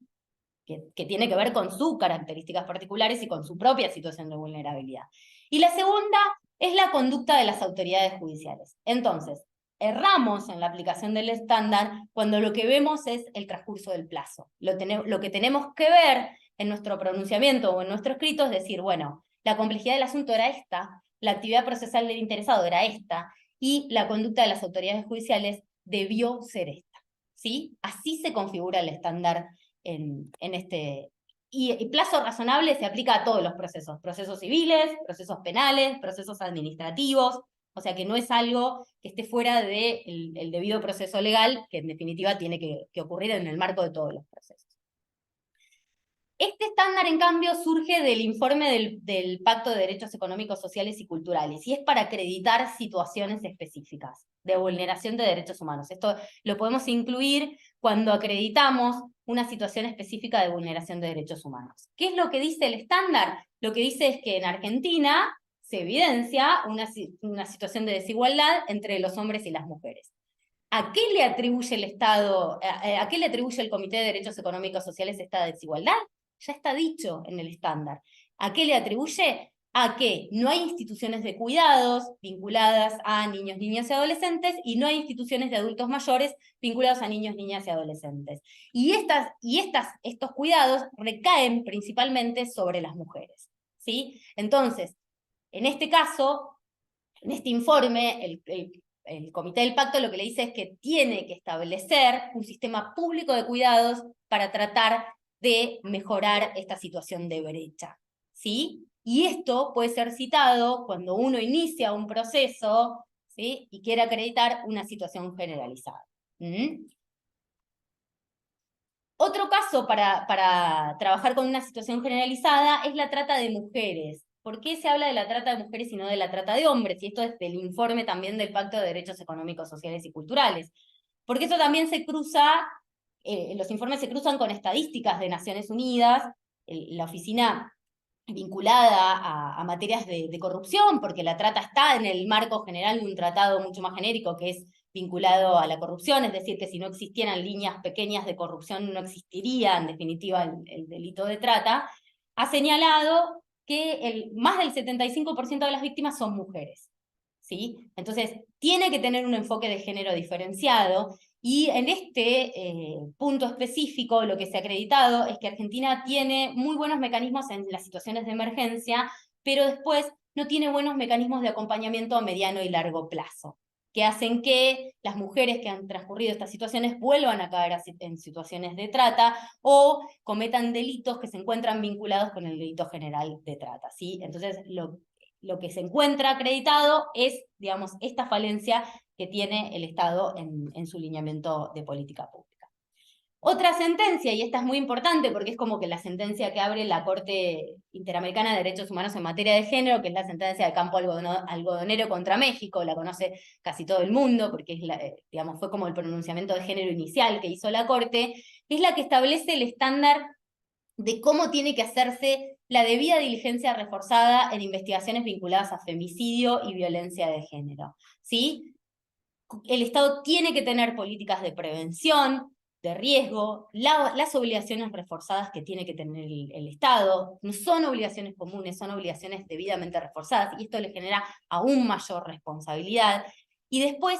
B: Que tiene que ver con sus características particulares y con su propia situación de vulnerabilidad. Y la segunda es la conducta de las autoridades judiciales. Entonces, erramos en la aplicación del estándar cuando lo que vemos es el transcurso del plazo. Lo que tenemos que ver en nuestro pronunciamiento o en nuestro escrito es decir, bueno, la complejidad del asunto era esta, la actividad procesal del interesado era esta, y la conducta de las autoridades judiciales debió ser esta. ¿Sí? Así se configura el estándar en este... Y plazo razonable se aplica a todos los procesos civiles, procesos penales, procesos administrativos, o sea que no es algo que esté fuera del debido proceso legal, que en definitiva tiene que ocurrir en el marco de todos los procesos. Este estándar, en cambio, surge del informe del Pacto de Derechos Económicos, Sociales y Culturales, y es para acreditar situaciones específicas de vulneración de derechos humanos. Esto lo podemos incluir cuando acreditamos una situación específica de vulneración de derechos humanos. ¿Qué es lo que dice el estándar? Lo que dice es que en Argentina se evidencia una situación de desigualdad entre los hombres y las mujeres. ¿A qué le atribuye el Estado, a qué le atribuye el Comité de Derechos Económicos Sociales esta desigualdad? Ya está dicho en el estándar. ¿A qué le atribuye? a que no hay instituciones de cuidados vinculadas a niños, niñas y adolescentes, y no hay instituciones de adultos mayores vinculados a niños, niñas y adolescentes. Y estos cuidados recaen principalmente sobre las mujeres, ¿sí? Entonces, en este caso, en este informe, el Comité del Pacto lo que le dice es que tiene que establecer un sistema público de cuidados para tratar de mejorar esta situación de brecha, ¿sí? Y esto puede ser citado cuando uno inicia un proceso, ¿sí? Y quiere acreditar una situación generalizada. ¿Mm? Otro caso para trabajar con una situación generalizada es la trata de mujeres. ¿Por qué se habla de la trata de mujeres y no de la trata de hombres? Y esto es del informe también del Pacto de Derechos Económicos, Sociales y Culturales. Porque eso también se cruza, los informes se cruzan con estadísticas de Naciones Unidas, la oficina vinculada a materias de corrupción, porque la trata está en el marco general de un tratado mucho más genérico que es vinculado a la corrupción, es decir, que si no existieran líneas pequeñas de corrupción no existiría en definitiva el delito de trata, ha señalado que más del 75% de las víctimas son mujeres, ¿sí? Entonces, tiene que tener un enfoque de género diferenciado, y en este punto específico lo que se ha acreditado es que Argentina tiene muy buenos mecanismos en las situaciones de emergencia, pero después no tiene buenos mecanismos de acompañamiento a mediano y largo plazo, que hacen que las mujeres que han transcurrido estas situaciones vuelvan a caer en situaciones de trata o cometan delitos que se encuentran vinculados con el delito general de trata, ¿sí? Entonces, lo que se encuentra acreditado es, digamos, esta falencia que tiene el Estado en su lineamiento de política pública. Otra sentencia, y esta es muy importante porque es como que la sentencia que abre la Corte Interamericana de Derechos Humanos en materia de género, que es la sentencia de Campo Algodonero contra México, la conoce casi todo el mundo porque es digamos, fue como el pronunciamiento de género inicial que hizo la Corte, es la que establece el estándar de cómo tiene que hacerse la debida diligencia reforzada en investigaciones vinculadas a femicidio y violencia de género, ¿sí? El Estado tiene que tener políticas de prevención, de riesgo, las obligaciones reforzadas que tiene que tener el Estado, no son obligaciones comunes, son obligaciones debidamente reforzadas, y esto le genera aún mayor responsabilidad. Y después,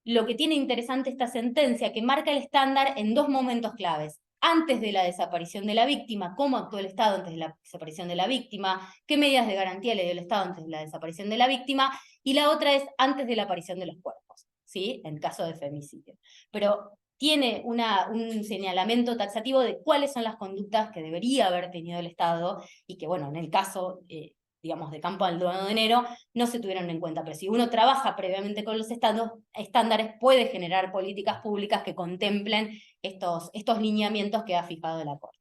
B: lo que tiene interesante esta sentencia, que marca el estándar en dos momentos claves: antes de la desaparición de la víctima, cómo actuó el Estado antes de la desaparición de la víctima, qué medidas de garantía le dio el Estado antes de la desaparición de la víctima, y la otra es antes de la aparición de los cuerpos, ¿sí? En caso de femicidio. Pero tiene un señalamiento taxativo de cuáles son las conductas que debería haber tenido el Estado y que, bueno, en el caso, digamos, de Campo Algodonero, no se tuvieron en cuenta. Pero si uno trabaja previamente con los estándares, puede generar políticas públicas que contemplen estos lineamientos que ha fijado la Corte.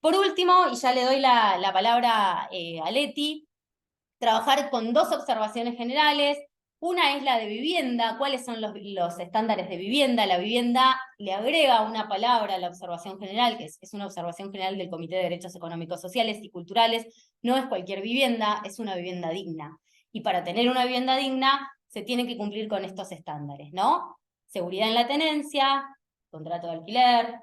B: Por último, y ya le doy la palabra a Leti, trabajar con dos observaciones generales. Una es la de vivienda, cuáles son los estándares de vivienda. La vivienda le agrega una palabra a la observación general, que es una observación general del Comité de Derechos Económicos, Sociales y Culturales. No es cualquier vivienda, es una vivienda digna. Y para tener una vivienda digna se tienen que cumplir con estos estándares, ¿no? Seguridad en la tenencia, contrato de alquiler,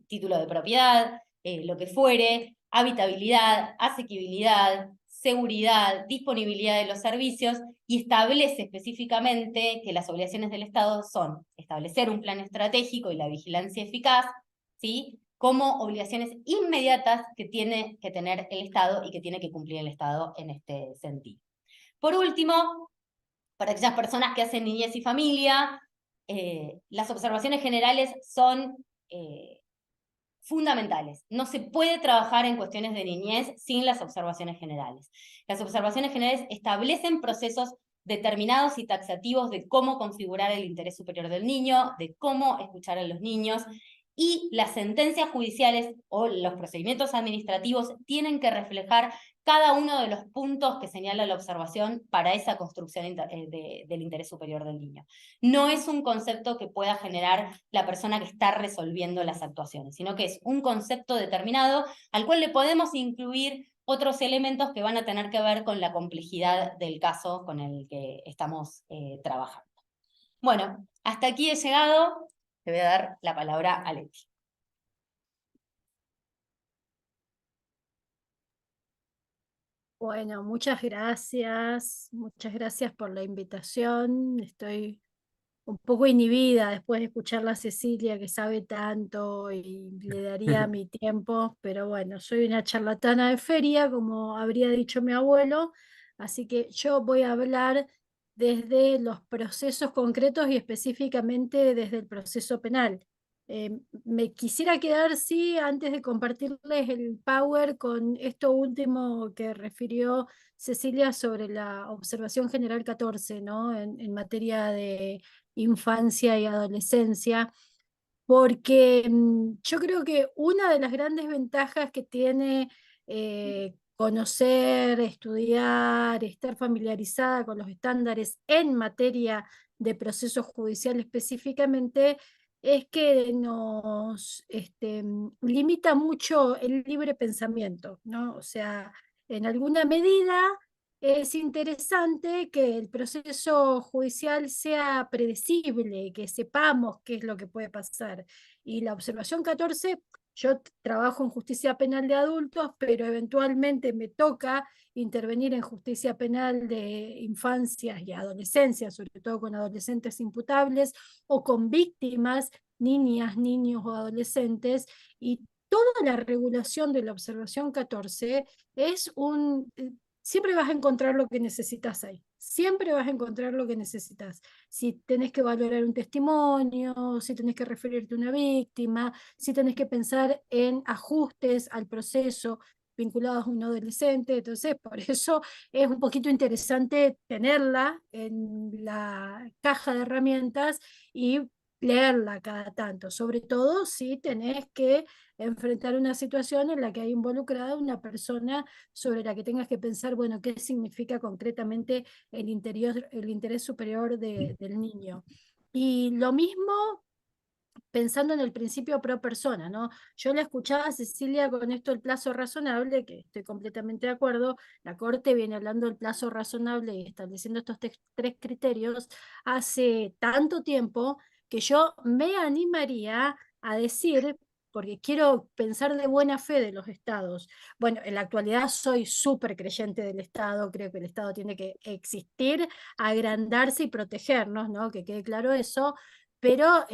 B: título de propiedad, lo que fuere, habitabilidad, asequibilidad, seguridad, disponibilidad de los servicios, y establece específicamente que las obligaciones del Estado son establecer un plan estratégico y la vigilancia eficaz, ¿sí? Como obligaciones inmediatas que tiene que tener el Estado y que tiene que cumplir el Estado en este sentido. Por último, para aquellas personas que hacen niñez y familia, las observaciones generales son fundamentales. No se puede trabajar en cuestiones de niñez sin las observaciones generales. Las observaciones generales establecen procesos determinados y taxativos de cómo configurar el interés superior del niño, de cómo escuchar a los niños, y las sentencias judiciales o los procedimientos administrativos tienen que reflejar cada uno de los puntos que señala la observación para esa construcción del interés superior del niño. No es un concepto que pueda generar la persona que está resolviendo las actuaciones, sino que es un concepto determinado al cual le podemos incluir otros elementos que van a tener que ver con la complejidad del caso con el que estamos trabajando. Bueno, hasta aquí he llegado. Te voy a dar la palabra a Leti.
C: Bueno, muchas gracias por la invitación. Estoy un poco inhibida después de escucharla a Cecilia, que sabe tanto y le daría mi tiempo, pero bueno, soy una charlatana de feria, como habría dicho mi abuelo, así que yo voy a hablar desde los procesos concretos y específicamente desde el proceso penal. Me quisiera quedar, sí, antes de compartirles el power con esto último que refirió Cecilia sobre la observación general 14, ¿no? En materia de infancia y adolescencia, porque yo creo que una de las grandes ventajas que tiene conocer, estudiar, estar familiarizada con los estándares en materia de proceso judicial específicamente, es que nos limita mucho el libre pensamiento, ¿no? O sea, en alguna medida es interesante que el proceso judicial sea predecible, que sepamos qué es lo que puede pasar. Y la observación 14, yo trabajo en justicia penal de adultos, pero eventualmente me toca intervenir en justicia penal de infancias y adolescencias, sobre todo con adolescentes imputables o con víctimas, niñas, niños o adolescentes, y toda la regulación de la observación 14 es siempre vas a encontrar lo que necesitas ahí. Siempre vas a encontrar lo que necesitas. Si tenés que valorar un testimonio, si tenés que referirte a una víctima, si tenés que pensar en ajustes al proceso vinculados a un adolescente. Entonces, por eso es un poquito interesante tenerla en la caja de herramientas y leerla cada tanto, sobre todo si tenés que enfrentar una situación en la que hay involucrada una persona sobre la que tengas que pensar, bueno, qué significa concretamente el interés superior del niño. Y lo mismo pensando en el principio pro persona, ¿no? Yo la escuchaba a Cecilia con esto del plazo razonable, que estoy completamente de acuerdo. La Corte viene hablando del plazo razonable y estableciendo estos tres criterios hace tanto tiempo que yo me animaría a decir, porque quiero pensar de buena fe de los estados. Bueno, en la actualidad soy súper creyente del Estado, creo que el Estado tiene que existir, agrandarse y protegernos, ¿no? Que quede claro eso, pero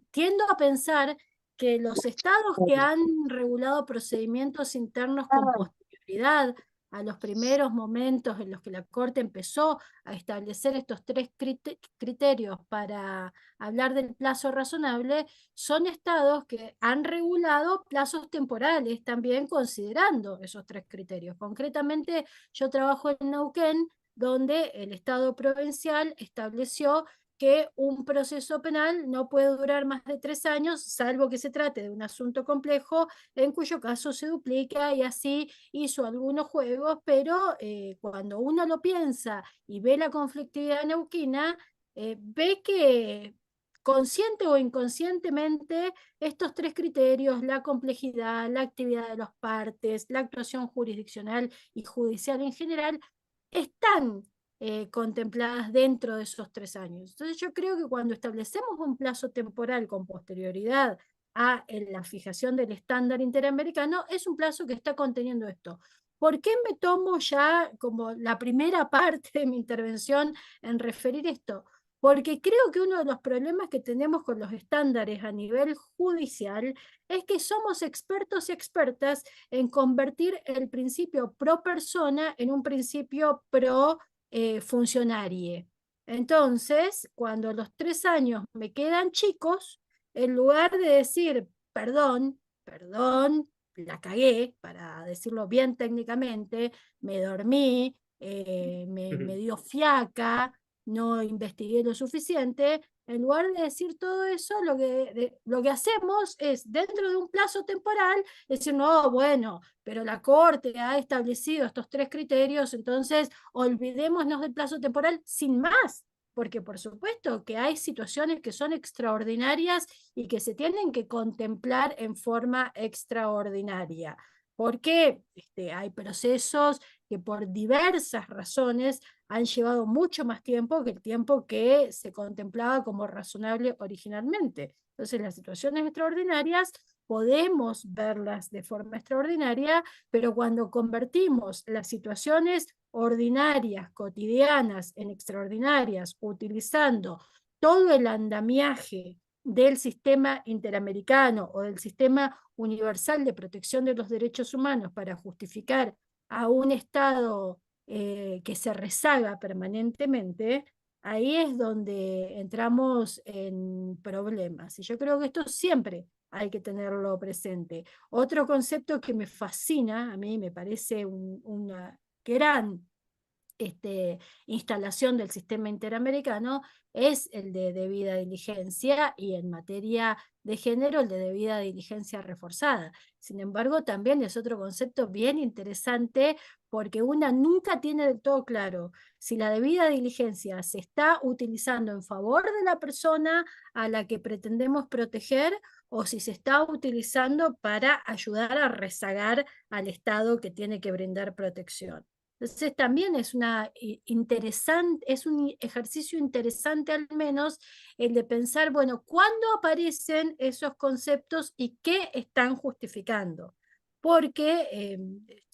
C: tiendo a pensar que los estados que han regulado procedimientos internos con posterioridad a los primeros momentos en los que la Corte empezó a establecer estos tres criterios para hablar del plazo razonable, son estados que han regulado plazos temporales también considerando esos tres criterios. Concretamente, yo trabajo en Neuquén, donde el Estado provincial estableció que un proceso penal no puede durar más de 3 años, salvo que se trate de un asunto complejo, en cuyo caso se duplica, y así hizo algunos juegos, pero cuando uno lo piensa y ve la conflictividad neuquina, ve que consciente o inconscientemente estos tres criterios, la complejidad, la actividad de las partes, la actuación jurisdiccional y judicial en general, están contempladas dentro de esos 3 años. Entonces yo creo que cuando establecemos un plazo temporal con posterioridad a la fijación del estándar interamericano, es un plazo que está conteniendo esto. ¿Por qué me tomo ya como la primera parte de mi intervención en referir esto? Porque creo que uno de los problemas que tenemos con los estándares a nivel judicial es que somos expertos y expertas en convertir el principio pro persona en un principio pro funcionarie. Entonces, cuando los 3 años me quedan chicos, en lugar de decir, perdón, la cagué, para decirlo bien técnicamente, me dormí, me dio fiaca, no investigué lo suficiente, en lugar de decir todo eso, lo que hacemos es, dentro de un plazo temporal, decir, no, bueno, pero la Corte ha establecido estos tres criterios, entonces olvidémonos del plazo temporal sin más, porque por supuesto que hay situaciones que son extraordinarias y que se tienen que contemplar en forma extraordinaria, porque hay procesos que por diversas razones han llevado mucho más tiempo que el tiempo que se contemplaba como razonable originalmente. Entonces, las situaciones extraordinarias podemos verlas de forma extraordinaria, pero cuando convertimos las situaciones ordinarias, cotidianas, en extraordinarias, utilizando todo el andamiaje del sistema interamericano o del sistema universal de protección de los derechos humanos para justificar a un Estado que se rezaga permanentemente, ahí es donde entramos en problemas. Y yo creo que esto siempre hay que tenerlo presente. Otro concepto que me fascina, a mí me parece una gran instalación del sistema interamericano, es el de debida diligencia, y en materia de género el de debida diligencia reforzada. Sin embargo, también es otro concepto bien interesante, porque una nunca tiene del todo claro si la debida diligencia se está utilizando en favor de la persona a la que pretendemos proteger, o si se está utilizando para ayudar a rezagar al Estado que tiene que brindar protección. Entonces también es es un ejercicio interesante, al menos el de pensar, bueno, ¿cuándo aparecen esos conceptos y qué están justificando? Porque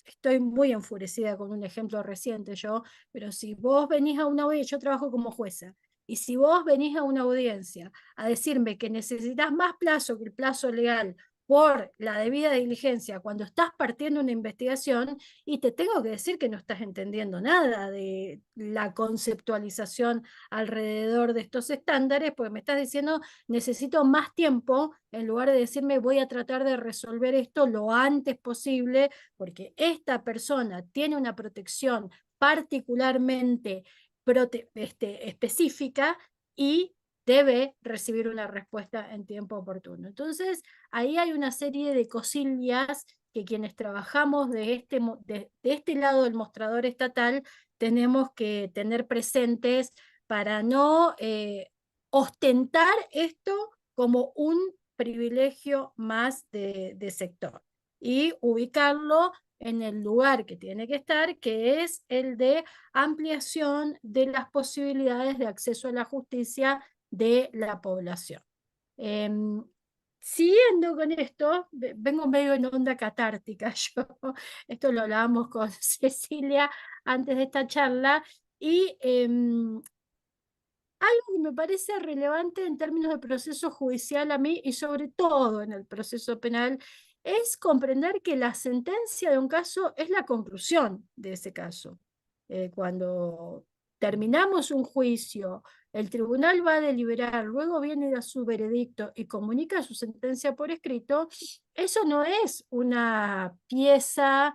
C: estoy muy enfurecida con un ejemplo reciente yo, pero si vos venís a una audiencia, yo trabajo como jueza, y si vos venís a una audiencia a decirme que necesitas más plazo que el plazo legal por la debida diligencia cuando estás partiendo una investigación, y te tengo que decir que no estás entendiendo nada de la conceptualización alrededor de estos estándares, porque me estás diciendo necesito más tiempo, en lugar de decirme voy a tratar de resolver esto lo antes posible, porque esta persona tiene una protección particularmente específica y debe recibir una respuesta en tiempo oportuno. Entonces, ahí hay una serie de cosillas que quienes trabajamos de este lado del mostrador estatal tenemos que tener presentes para no ostentar esto como un privilegio más de sector, y ubicarlo en el lugar que tiene que estar, que es el de ampliación de las posibilidades de acceso a la justicia de la población. Siguiendo con esto, vengo medio en onda catártica yo, esto lo hablábamos con Cecilia antes de esta charla, y algo que me parece relevante en términos de proceso judicial a mí, y sobre todo en el proceso penal, es comprender que la sentencia de un caso es la conclusión de ese caso. Cuando terminamos un juicio, el tribunal va a deliberar, luego viene a su veredicto y comunica su sentencia por escrito, eso no es una pieza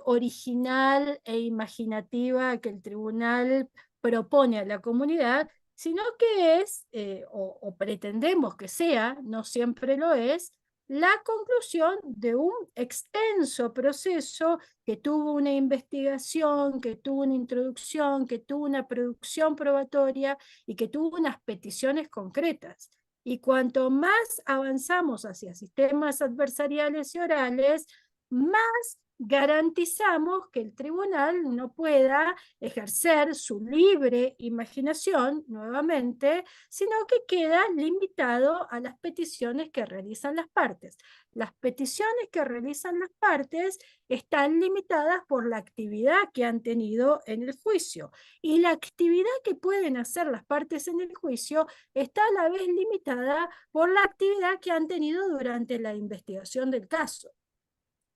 C: original e imaginativa que el tribunal propone a la comunidad, sino que es, o pretendemos que sea, no siempre lo es, la conclusión de un extenso proceso que tuvo una investigación, que tuvo una introducción, que tuvo una producción probatoria y que tuvo unas peticiones concretas. Y cuanto más avanzamos hacia sistemas adversariales y orales, más garantizamos que el tribunal no pueda ejercer su libre imaginación nuevamente, sino que queda limitado a las peticiones que realizan las partes. Las peticiones que realizan las partes están limitadas por la actividad que han tenido en el juicio, y la actividad que pueden hacer las partes en el juicio está a la vez limitada por la actividad que han tenido durante la investigación del caso.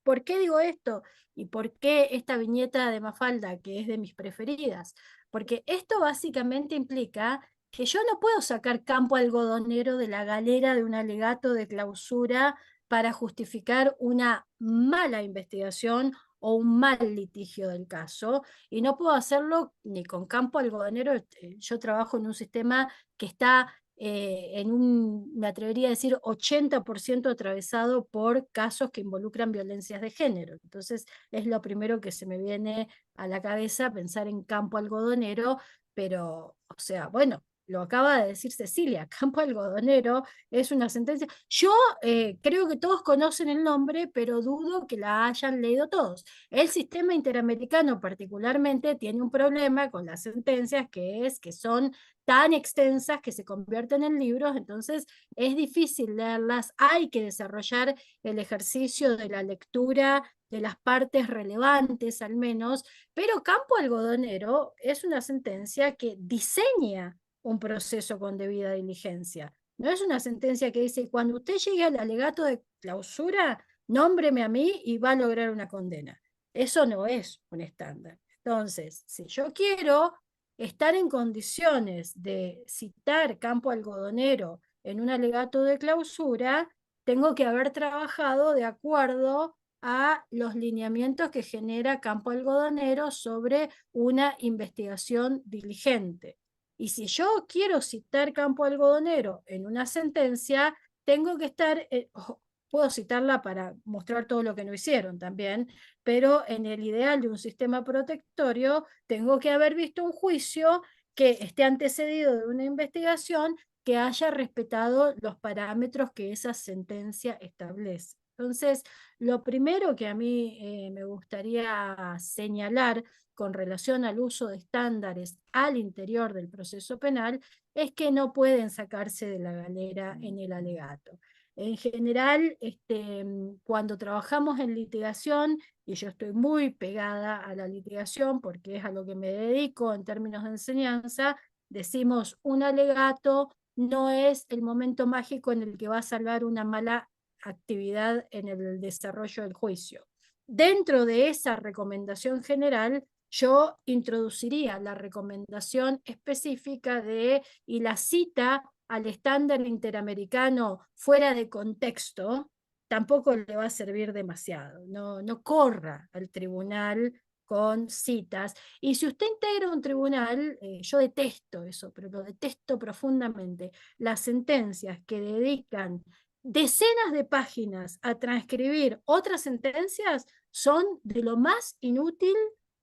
C: ¿Por qué digo esto? ¿Y por qué esta viñeta de Mafalda, que es de mis preferidas? Porque esto básicamente implica que yo no puedo sacar campo algodonero de la galera de un alegato de clausura para justificar una mala investigación o un mal litigio del caso, y no puedo hacerlo ni con campo algodonero. Yo trabajo en un sistema que está me atrevería a decir, 80% atravesado por casos que involucran violencias de género. Entonces, es lo primero que se me viene a la cabeza, pensar en campo algodonero, pero, o sea, bueno, lo acaba de decir Cecilia, Campo Algodonero es una sentencia. Yo creo que todos conocen el nombre, pero dudo que la hayan leído todos. El sistema interamericano particularmente tiene un problema con las sentencias, que es que son tan extensas que se convierten en libros, entonces es difícil leerlas, hay que desarrollar el ejercicio de la lectura de las partes relevantes al menos, pero Campo Algodonero es una sentencia que diseña un proceso con debida diligencia. No es una sentencia que dice, cuando usted llegue al alegato de clausura, nómbreme a mí y va a lograr una condena. Eso no es un estándar. Entonces, si yo quiero estar en condiciones de citar Campo Algodonero en un alegato de clausura, tengo que haber trabajado de acuerdo a los lineamientos que genera Campo Algodonero sobre una investigación diligente. Y si yo quiero citar Campo Algodonero en una sentencia, tengo que estar, puedo citarla para mostrar todo lo que no hicieron también, pero en el ideal de un sistema protectorio, tengo que haber visto un juicio que esté antecedido de una investigación que haya respetado los parámetros que esa sentencia establece. Entonces, lo primero que a mí me gustaría señalar con relación al uso de estándares al interior del proceso penal es que no pueden sacarse de la galera en el alegato. En general, cuando trabajamos en litigación, y yo estoy muy pegada a la litigación porque es a lo que me dedico en términos de enseñanza, decimos un alegato no es el momento mágico en el que va a salvar una mala actividad en el desarrollo del juicio. Dentro de esa recomendación general, yo introduciría la recomendación específica y la cita al estándar interamericano fuera de contexto, tampoco le va a servir demasiado. No corra al tribunal con citas. Y si usted integra un tribunal, yo detesto eso, pero lo detesto profundamente, las sentencias que dedican decenas de páginas a transcribir otras sentencias son de lo más inútil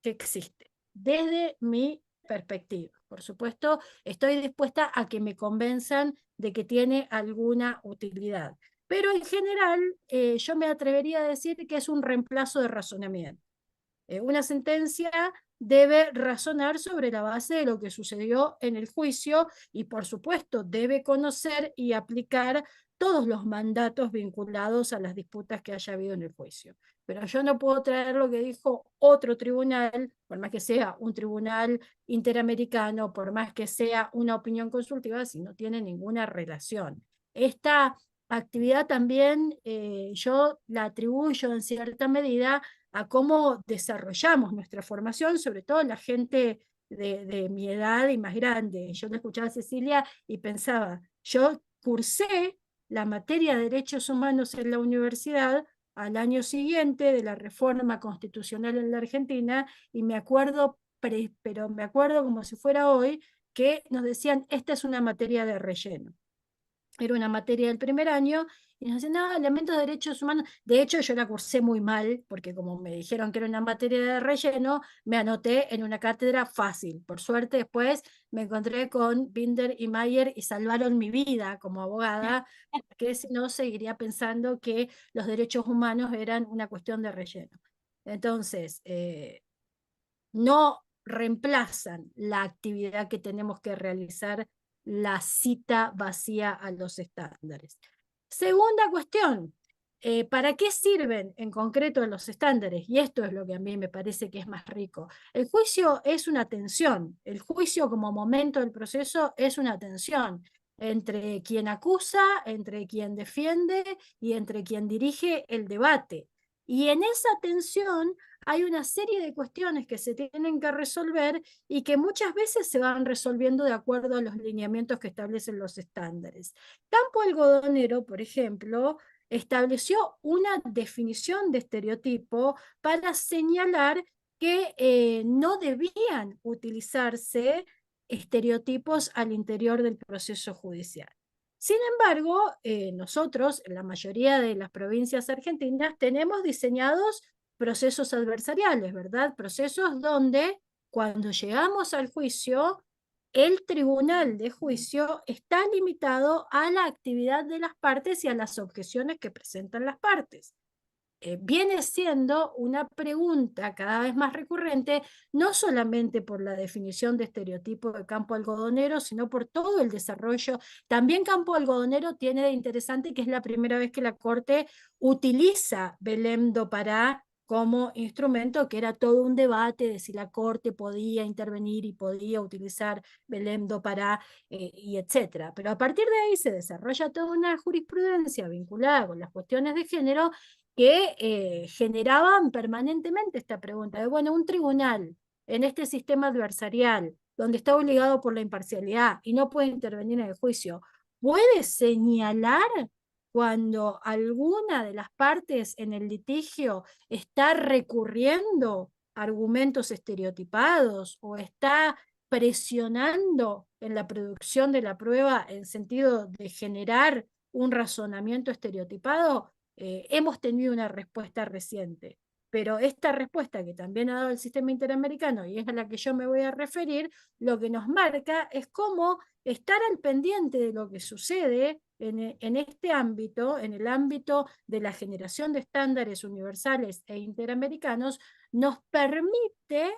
C: que existe, desde mi perspectiva. Por supuesto, estoy dispuesta a que me convenzan de que tiene alguna utilidad. Pero en general, yo me atrevería a decir que es un reemplazo de razonamiento. Una sentencia debe razonar sobre la base de lo que sucedió en el juicio y, por supuesto, debe conocer y aplicar todos los mandatos vinculados a las disputas que haya habido en el juicio. Pero yo no puedo traer lo que dijo otro tribunal, por más que sea un tribunal interamericano, por más que sea una opinión consultiva, si no tiene ninguna relación. Esta actividad también yo la atribuyo en cierta medida a cómo desarrollamos nuestra formación, sobre todo la gente de mi edad y más grande. Yo le escuchaba a Cecilia y pensaba, yo cursé la materia de derechos humanos en la universidad al año siguiente de la reforma constitucional en la Argentina y me acuerdo, pero me acuerdo como si fuera hoy, que nos decían, esta es una materia de relleno. Era una materia del primer año, y nos decían, no, elementos de derechos humanos. De hecho, yo la cursé muy mal, porque como me dijeron que era una materia de relleno, me anoté en una cátedra fácil. Por suerte, después me encontré con Binder y Mayer y salvaron mi vida como abogada, porque si no, seguiría pensando que los derechos humanos eran una cuestión de relleno. Entonces, no reemplazan la actividad que tenemos que realizar, la cita vacía a los estándares. Segunda cuestión, ¿para qué sirven en concreto los estándares? Y esto es lo que a mí me parece que es más rico. El juicio es una tensión, el juicio como momento del proceso es una tensión entre quien acusa, entre quien defiende y entre quien dirige el debate. Y en esa tensión hay una serie de cuestiones que se tienen que resolver y que muchas veces se van resolviendo de acuerdo a los lineamientos que establecen los estándares. Campo Algodonero, por ejemplo, estableció una definición de estereotipo para señalar que no debían utilizarse estereotipos al interior del proceso judicial. Sin embargo, nosotros, en la mayoría de las provincias argentinas, tenemos diseñados procesos adversariales, ¿verdad? Procesos donde cuando llegamos al juicio el tribunal de juicio está limitado a la actividad de las partes y a las objeciones que presentan las partes. Viene siendo una pregunta cada vez más recurrente, no solamente por la definición de estereotipo de campo algodonero, sino por todo el desarrollo. También campo algodonero tiene de interesante que es la primera vez que la Corte utiliza Belém do Pará como instrumento, que era todo un debate de si la Corte podía intervenir y podía utilizar Belém do Pará, y etcétera. Pero a partir de ahí se desarrolla toda una jurisprudencia vinculada con las cuestiones de género que generaban permanentemente esta pregunta de, bueno, un tribunal en este sistema adversarial, donde está obligado por la imparcialidad y no puede intervenir en el juicio, ¿puede señalar cuando alguna de las partes en el litigio está recurriendo argumentos estereotipados o está presionando en la producción de la prueba en sentido de generar un razonamiento estereotipado? Hemos tenido una respuesta reciente, pero esta respuesta que también ha dado el sistema interamericano y es a la que yo me voy a referir, lo que nos marca es cómo estar al pendiente de lo que sucede en este ámbito, en el ámbito de la generación de estándares universales e interamericanos, nos permite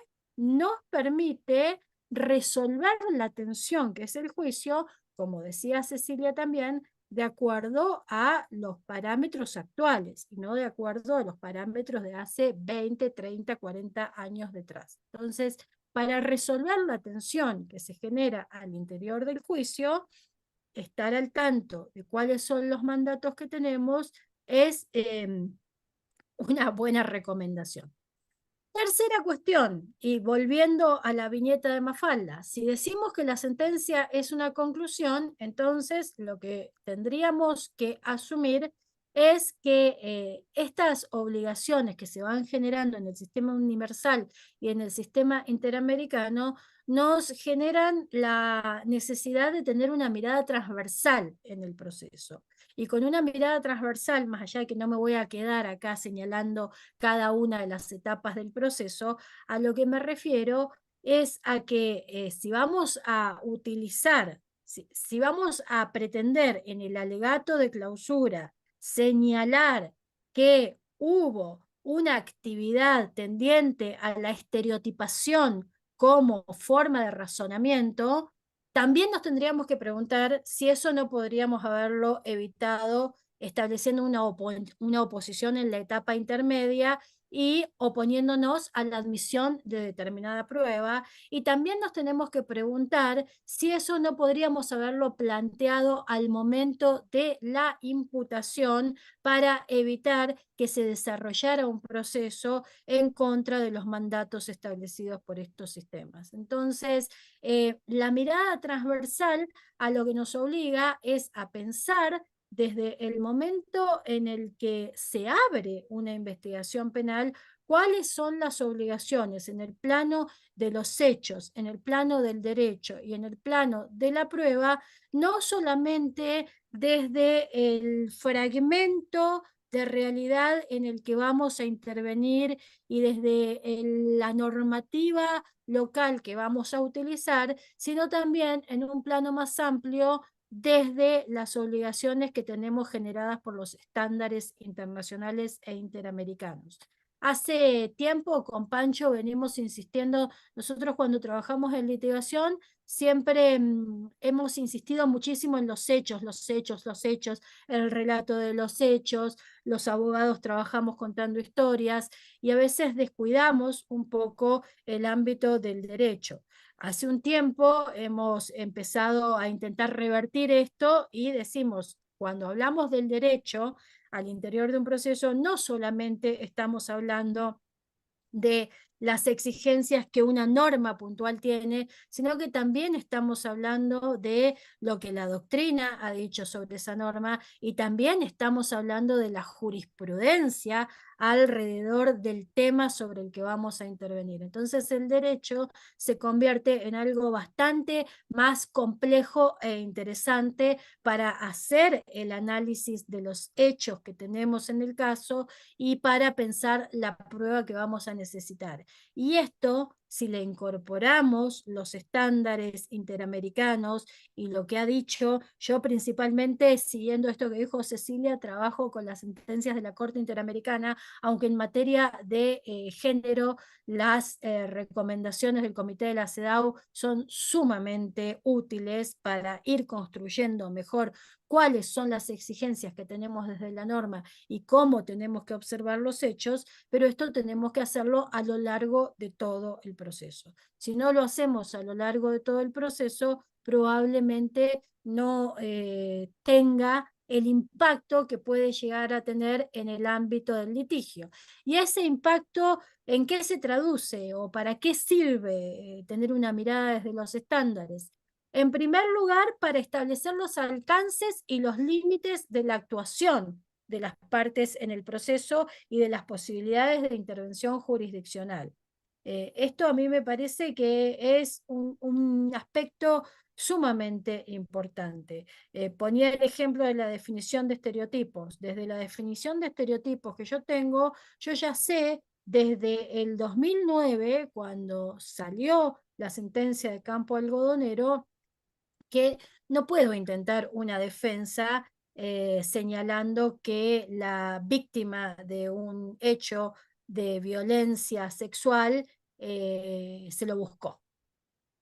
C: resolver la tensión que es el juicio, como decía Cecilia también, de acuerdo a los parámetros actuales y no de acuerdo a los parámetros de hace 20, 30, 40 años detrás. Entonces, para resolver la tensión que se genera al interior del juicio, estar al tanto de cuáles son los mandatos que tenemos es una buena recomendación. Tercera cuestión, y volviendo a la viñeta de Mafalda, si decimos que la sentencia es una conclusión, entonces lo que tendríamos que asumir es que estas obligaciones que se van generando en el sistema universal y en el sistema interamericano nos generan la necesidad de tener una mirada transversal en el proceso. Y con una mirada transversal, más allá de que no me voy a quedar acá señalando cada una de las etapas del proceso, a lo que me refiero es a que si vamos a utilizar, si vamos a pretender en el alegato de clausura señalar que hubo una actividad tendiente a la estereotipación como forma de razonamiento, también nos tendríamos que preguntar si eso no podríamos haberlo evitado estableciendo una oposición en la etapa intermedia y oponiéndonos a la admisión de determinada prueba. Y también nos tenemos que preguntar si eso no podríamos haberlo planteado al momento de la imputación para evitar que se desarrollara un proceso en contra de los mandatos establecidos por estos sistemas. Entonces, la mirada transversal a lo que nos obliga es a pensar desde el momento en el que se abre una investigación penal, cuáles son las obligaciones en el plano de los hechos, en el plano del derecho y en el plano de la prueba, no solamente desde el fragmento de realidad en el que vamos a intervenir y desde la normativa local que vamos a utilizar, sino también en un plano más amplio desde las obligaciones que tenemos generadas por los estándares internacionales e interamericanos. Hace tiempo con Pancho venimos insistiendo, nosotros cuando trabajamos en litigación siempre hemos insistido muchísimo en los hechos, el relato de los hechos, los abogados trabajamos contando historias y a veces descuidamos un poco el ámbito del derecho. Hace un tiempo hemos empezado a intentar revertir esto y decimos, cuando hablamos del derecho al interior de un proceso, no solamente estamos hablando de las exigencias que una norma puntual tiene, sino que también estamos hablando de lo que la doctrina ha dicho sobre esa norma y también estamos hablando de la jurisprudencia alrededor del tema sobre el que vamos a intervenir. Entonces el derecho se convierte en algo bastante más complejo e interesante para hacer el análisis de los hechos que tenemos en el caso y para pensar la prueba que vamos a necesitar. Y esto si le incorporamos los estándares interamericanos y lo que ha dicho, yo principalmente, siguiendo esto que dijo Cecilia, trabajo con las sentencias de la Corte Interamericana, aunque en materia de género, las recomendaciones del Comité de la CEDAW son sumamente útiles para ir construyendo mejor cuáles son las exigencias que tenemos desde la norma y cómo tenemos que observar los hechos, pero esto tenemos que hacerlo a lo largo de todo el proceso. Si no lo hacemos a lo largo de todo el proceso, probablemente no tenga el impacto que puede llegar a tener en el ámbito del litigio. Y ese impacto, ¿en qué se traduce o para qué sirve tener una mirada desde los estándares? En primer lugar, para establecer los alcances y los límites de la actuación de las partes en el proceso y de las posibilidades de intervención jurisdiccional. Esto a mí me parece que es un aspecto sumamente importante. Ponía el ejemplo de la definición de estereotipos. Desde la definición de estereotipos que yo tengo, yo ya sé desde el 2009, cuando salió la sentencia de Campo Algodonero, que no puedo intentar una defensa señalando que la víctima de un hecho de violencia sexual se lo buscó,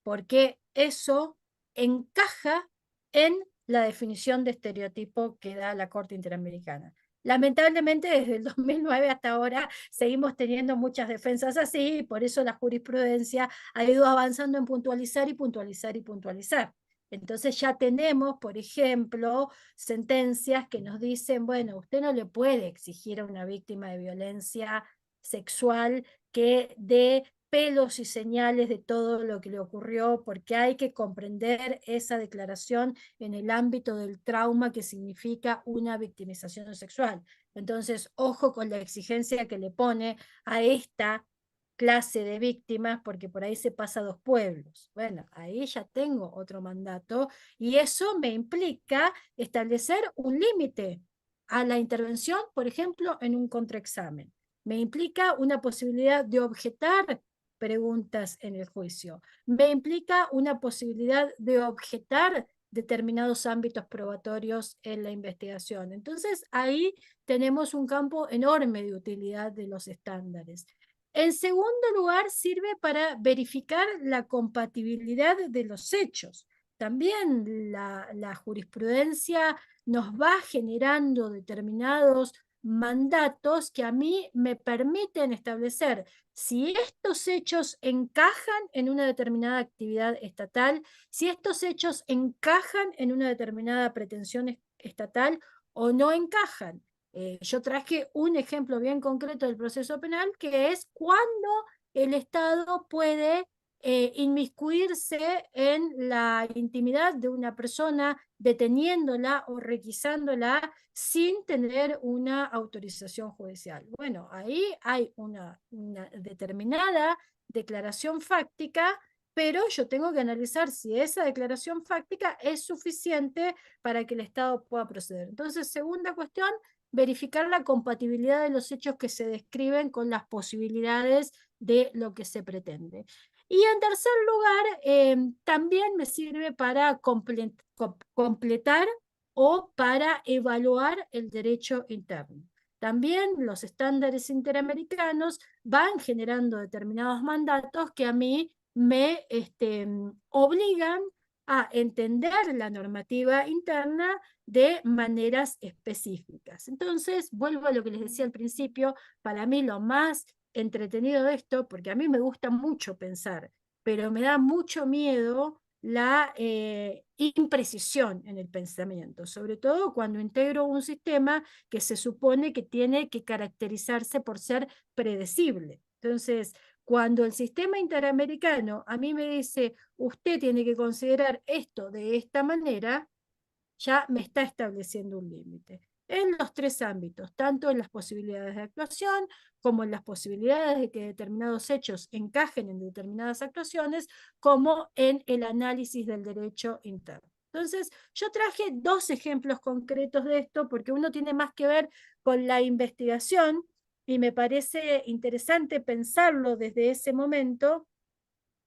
C: porque eso encaja en la definición de estereotipo que da la Corte Interamericana. Lamentablemente, desde el 2009 hasta ahora seguimos teniendo muchas defensas así, y por eso la jurisprudencia ha ido avanzando en puntualizar y puntualizar y puntualizar. Entonces ya tenemos, por ejemplo, sentencias que nos dicen, bueno, usted no le puede exigir a una víctima de violencia sexual que dé pelos y señales de todo lo que le ocurrió, porque hay que comprender esa declaración en el ámbito del trauma que significa una victimización sexual. Entonces, ojo con la exigencia que le pone a esta clase de víctimas, porque por ahí se pasa a dos pueblos. Bueno, ahí ya tengo otro mandato y eso me implica establecer un límite a la intervención, por ejemplo, en un contraexamen. Me implica una posibilidad de objetar preguntas en el juicio. Me implica una posibilidad de objetar determinados ámbitos probatorios en la investigación. Entonces, ahí tenemos un campo enorme de utilidad de los estándares. En segundo lugar, sirve para verificar la compatibilidad de los hechos. También la jurisprudencia nos va generando determinados mandatos que a mí me permiten establecer si estos hechos encajan en una determinada actividad estatal, si estos hechos encajan en una determinada pretensión estatal o no encajan. Yo traje un ejemplo bien concreto del proceso penal, que es cuando el Estado puede inmiscuirse en la intimidad de una persona, deteniéndola o requisándola sin tener una autorización judicial. Bueno, ahí hay una determinada declaración fáctica, pero yo tengo que analizar si esa declaración fáctica es suficiente para que el Estado pueda proceder. Entonces, segunda cuestión, verificar la compatibilidad de los hechos que se describen con las posibilidades de lo que se pretende. Y en tercer lugar, también me sirve para completar o para evaluar el derecho interno. También los estándares interamericanos van generando determinados mandatos que a mí me obligan a entender la normativa interna de maneras específicas. Entonces, vuelvo a lo que les decía al principio, para mí lo más entretenido de esto, porque a mí me gusta mucho pensar, pero me da mucho miedo la imprecisión en el pensamiento, sobre todo cuando integro un sistema que se supone que tiene que caracterizarse por ser predecible. Entonces, cuando el sistema interamericano a mí me dice, usted tiene que considerar esto de esta manera, ya me está estableciendo un límite en los tres ámbitos, tanto en las posibilidades de actuación como en las posibilidades de que determinados hechos encajen en determinadas actuaciones, como en el análisis del derecho interno. Entonces, yo traje dos ejemplos concretos de esto porque uno tiene más que ver con la investigación y me parece interesante pensarlo desde ese momento,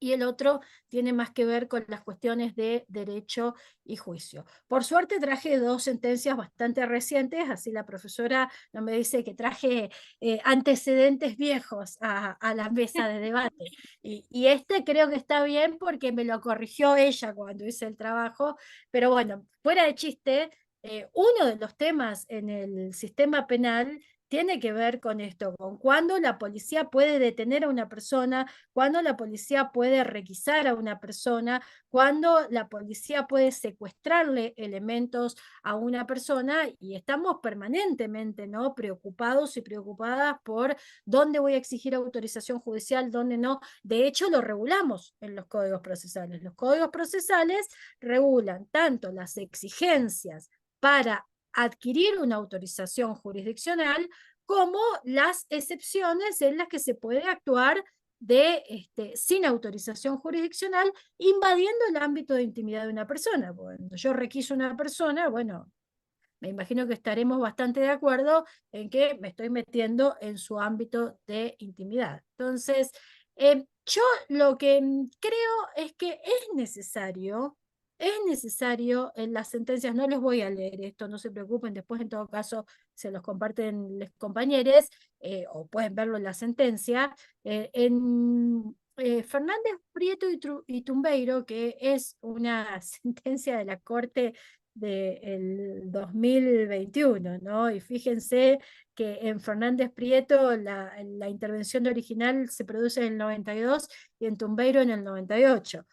C: y el otro tiene más que ver con las cuestiones de derecho y juicio. Por suerte traje 2 sentencias bastante recientes, así la profesora no me dice que traje antecedentes viejos a la mesa de debate. Y este creo que está bien porque me lo corrigió ella cuando hice el trabajo, pero bueno, fuera de chiste, uno de los temas en el sistema penal tiene que ver con esto, con cuándo la policía puede detener a una persona, cuándo la policía puede requisar a una persona, cuándo la policía puede secuestrarle elementos a una persona, y estamos permanentemente, ¿no?, preocupados y preocupadas por dónde voy a exigir autorización judicial, dónde no. De hecho, lo regulamos en los códigos procesales. Los códigos procesales regulan tanto las exigencias para adquirir una autorización jurisdiccional como las excepciones en las que se puede actuar sin autorización jurisdiccional, invadiendo el ámbito de intimidad de una persona. Cuando yo requiso una persona, bueno, me imagino que estaremos bastante de acuerdo en que me estoy metiendo en su ámbito de intimidad. Entonces, yo lo que creo es que es necesario en las sentencias, no les voy a leer esto, no se preocupen, después en todo caso se los comparten los compañeros, o pueden verlo en la sentencia, Fernández, Prieto y Tumbeiro, que es una sentencia de la Corte del 2021, ¿no? Y fíjense que en Fernández Prieto la intervención original se produce en el 92 y en Tumbeiro en el 98.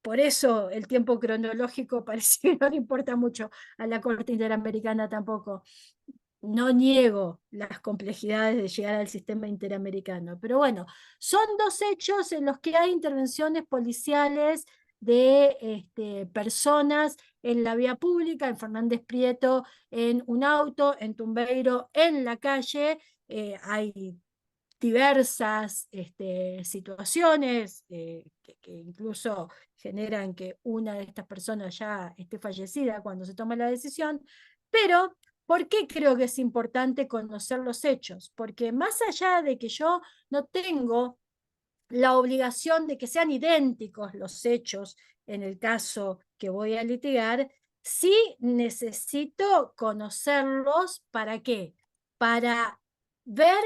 C: Por eso el tiempo cronológico parece que no le importa mucho a la Corte Interamericana tampoco. No niego las complejidades de llegar al sistema interamericano, pero bueno, son 2 hechos en los que hay intervenciones policiales de personas en la vía pública, en Fernández Prieto en un auto, en Tumbeiro en la calle. Hay diversas situaciones que incluso generan que una de estas personas ya esté fallecida cuando se toma la decisión, pero ¿por qué creo que es importante conocer los hechos? Porque más allá de que yo no tengo la obligación de que sean idénticos los hechos en el caso que voy a litigar, sí necesito conocerlos. ¿Para qué? Para ver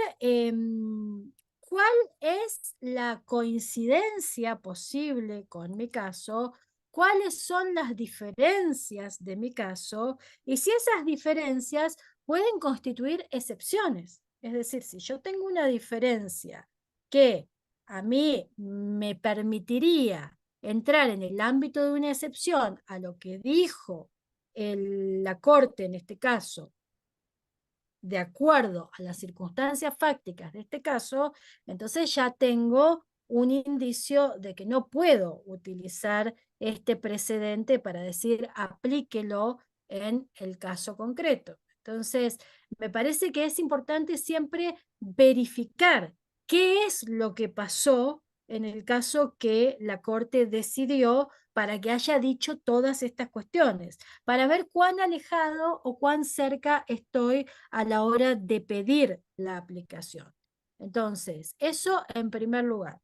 C: cuál es la coincidencia posible con mi caso, cuáles son las diferencias de mi caso, y si esas diferencias pueden constituir excepciones. Es decir, si yo tengo una diferencia que a mí me permitiría entrar en el ámbito de una excepción a lo que dijo la Corte en este caso, de acuerdo a las circunstancias fácticas de este caso, entonces ya tengo un indicio de que no puedo utilizar este precedente para decir aplíquelo en el caso concreto. Entonces, me parece que es importante siempre verificar qué es lo que pasó en el caso que la Corte decidió para que haya dicho todas estas cuestiones, para ver cuán alejado o cuán cerca estoy a la hora de pedir la aplicación. Entonces, eso en primer lugar.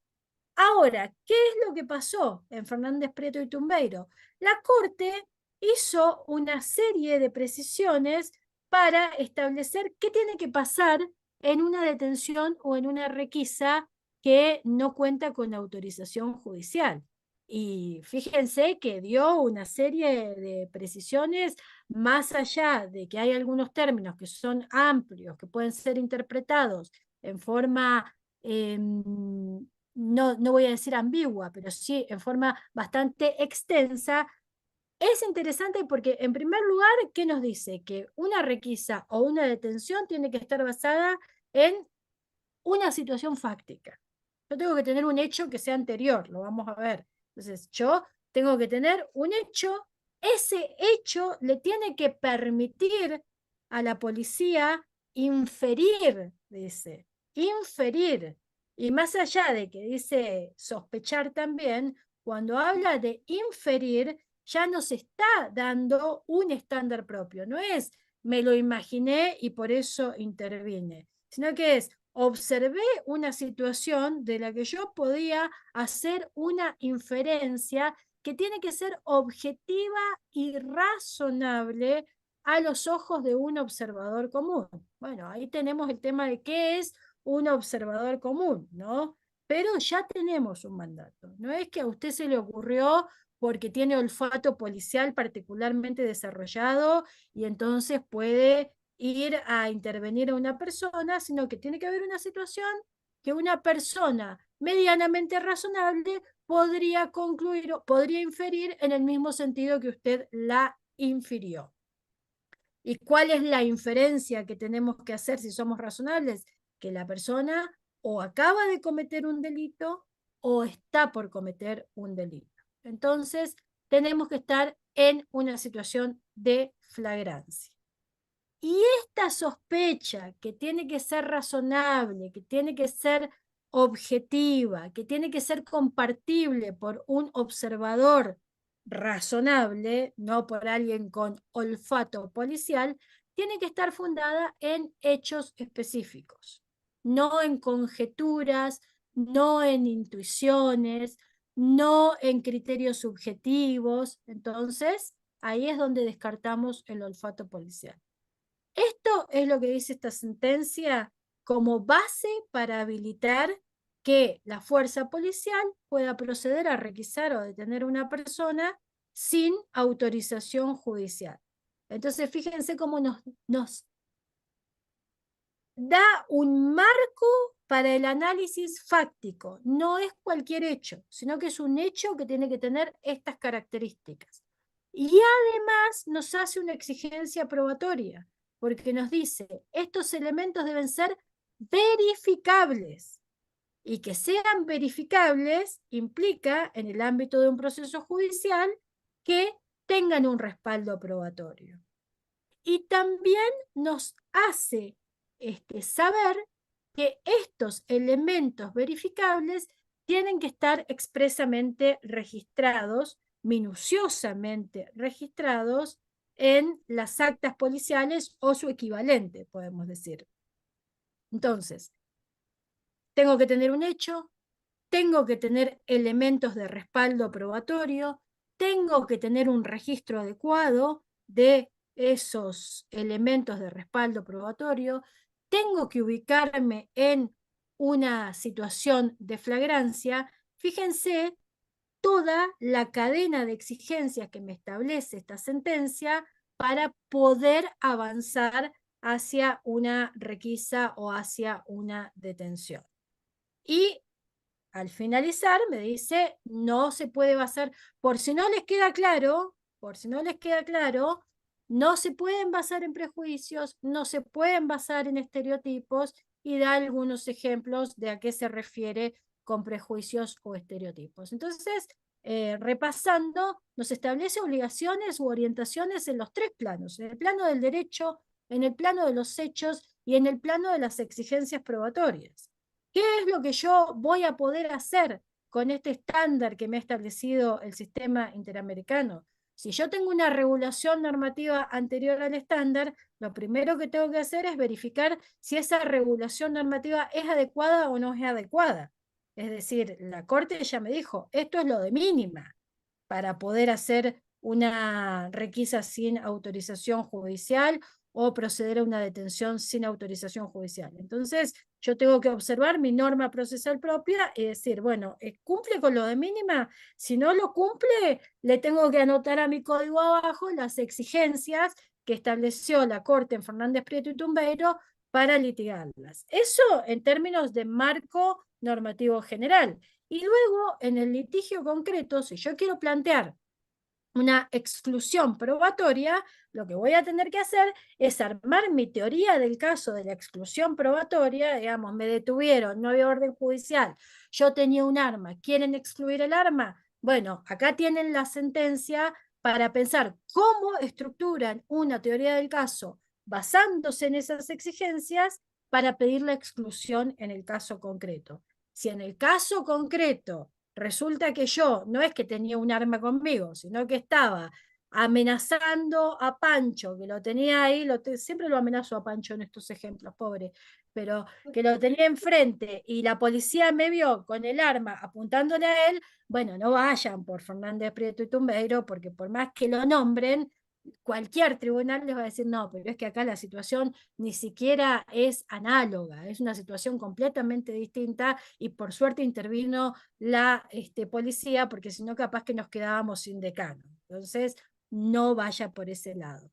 C: Ahora, ¿qué es lo que pasó en Fernández Prieto y Tumbeiro? La Corte hizo una serie de precisiones para establecer qué tiene que pasar en una detención o en una requisa que no cuenta con autorización judicial. Y fíjense que dio una serie de precisiones, más allá de que hay algunos términos que son amplios, que pueden ser interpretados en forma no voy a decir ambigua, pero sí en forma bastante extensa. Es interesante porque, en primer lugar, ¿qué nos dice? Que una requisa o una detención tiene que estar basada en una situación fáctica. Yo tengo que tener un hecho que sea anterior, lo vamos a ver. Entonces, yo tengo que tener un hecho, ese hecho le tiene que permitir a la policía inferir, dice, inferir. Y más allá de que dice sospechar también, cuando habla de inferir, ya nos está dando un estándar propio. No es me lo imaginé y por eso intervine, sino que es observé una situación de la que yo podía hacer una inferencia que tiene que ser objetiva y razonable a los ojos de un observador común. Bueno, ahí tenemos el tema de qué es un observador común, ¿no? Pero ya tenemos un mandato. No es que a usted se le ocurrió porque tiene olfato policial particularmente desarrollado y entonces puede ir a intervenir a una persona, sino que tiene que haber una situación que una persona medianamente razonable podría concluir o podría inferir en el mismo sentido que usted la infirió. ¿Y cuál es la inferencia que tenemos que hacer si somos razonables? Que la persona o acaba de cometer un delito o está por cometer un delito. Entonces, tenemos que estar en una situación de flagrancia. Y esta sospecha que tiene que ser razonable, que tiene que ser objetiva, que tiene que ser compartible por un observador razonable, no por alguien con olfato policial, tiene que estar fundada en hechos específicos, no en conjeturas, no en intuiciones, no en criterios subjetivos. Entonces, ahí es donde descartamos el olfato policial. Esto es lo que dice esta sentencia como base para habilitar que la fuerza policial pueda proceder a requisar o detener a una persona sin autorización judicial. Entonces, fíjense cómo nos da un marco para el análisis fáctico. No es cualquier hecho, sino que es un hecho que tiene que tener estas características. Y además nos hace una exigencia probatoria, porque nos dice, estos elementos deben ser verificables. Y que sean verificables implica, en el ámbito de un proceso judicial, que tengan un respaldo probatorio. Y también nos hace saber que estos elementos verificables tienen que estar expresamente registrados, minuciosamente registrados en las actas policiales o su equivalente, podemos decir. Entonces, tengo que tener un hecho, tengo que tener elementos de respaldo probatorio, tengo que tener un registro adecuado de esos elementos de respaldo probatorio, tengo que ubicarme en una situación de flagrancia. Fíjense toda la cadena de exigencias que me establece esta sentencia para poder avanzar hacia una requisa o hacia una detención. Y al finalizar me dice, no se puede basar, por si no les queda claro, no se pueden basar en prejuicios, no se pueden basar en estereotipos, y da algunos ejemplos de a qué se refiere con prejuicios o estereotipos. Entonces, repasando, nos establece obligaciones u orientaciones en los tres planos, en el plano del derecho, en el plano de los hechos y en el plano de las exigencias probatorias. ¿Qué es lo que yo voy a poder hacer con este estándar que me ha establecido el sistema interamericano? Si yo tengo una regulación normativa anterior al estándar, lo primero que tengo que hacer es verificar si esa regulación normativa es adecuada o no es adecuada. Es decir, la Corte ya me dijo, esto es lo de mínima para poder hacer una requisa sin autorización judicial o proceder a una detención sin autorización judicial. Entonces, yo tengo que observar mi norma procesal propia y decir, bueno, ¿cumple con lo de mínima? Si no lo cumple, le tengo que anotar a mi código abajo las exigencias que estableció la Corte en Fernández Prieto y Tumbeiro para litigarlas. Eso en términos de marco normativo general. Y luego, en el litigio concreto, si yo quiero plantear una exclusión probatoria, lo que voy a tener que hacer es armar mi teoría del caso de la exclusión probatoria. Digamos, me detuvieron, no había orden judicial, yo tenía un arma, ¿quieren excluir el arma? Bueno, acá tienen la sentencia para pensar cómo estructuran una teoría del caso basándose en esas exigencias para pedir la exclusión en el caso concreto. Si en el caso concreto resulta que yo no es que tenía un arma conmigo, sino que estaba amenazando a Pancho, que lo tenía ahí, siempre lo amenazo a Pancho en estos ejemplos, pobre, pero que lo tenía enfrente y la policía me vio con el arma apuntándole a él, bueno, no vayan por Fernández Prieto y Tumbeiro, porque por más que lo nombren, cualquier tribunal les va a decir, no, pero es que acá la situación ni siquiera es análoga, es una situación completamente distinta y por suerte intervino la policía, porque si no capaz que nos quedábamos sin decano. Entonces, no vaya por ese lado.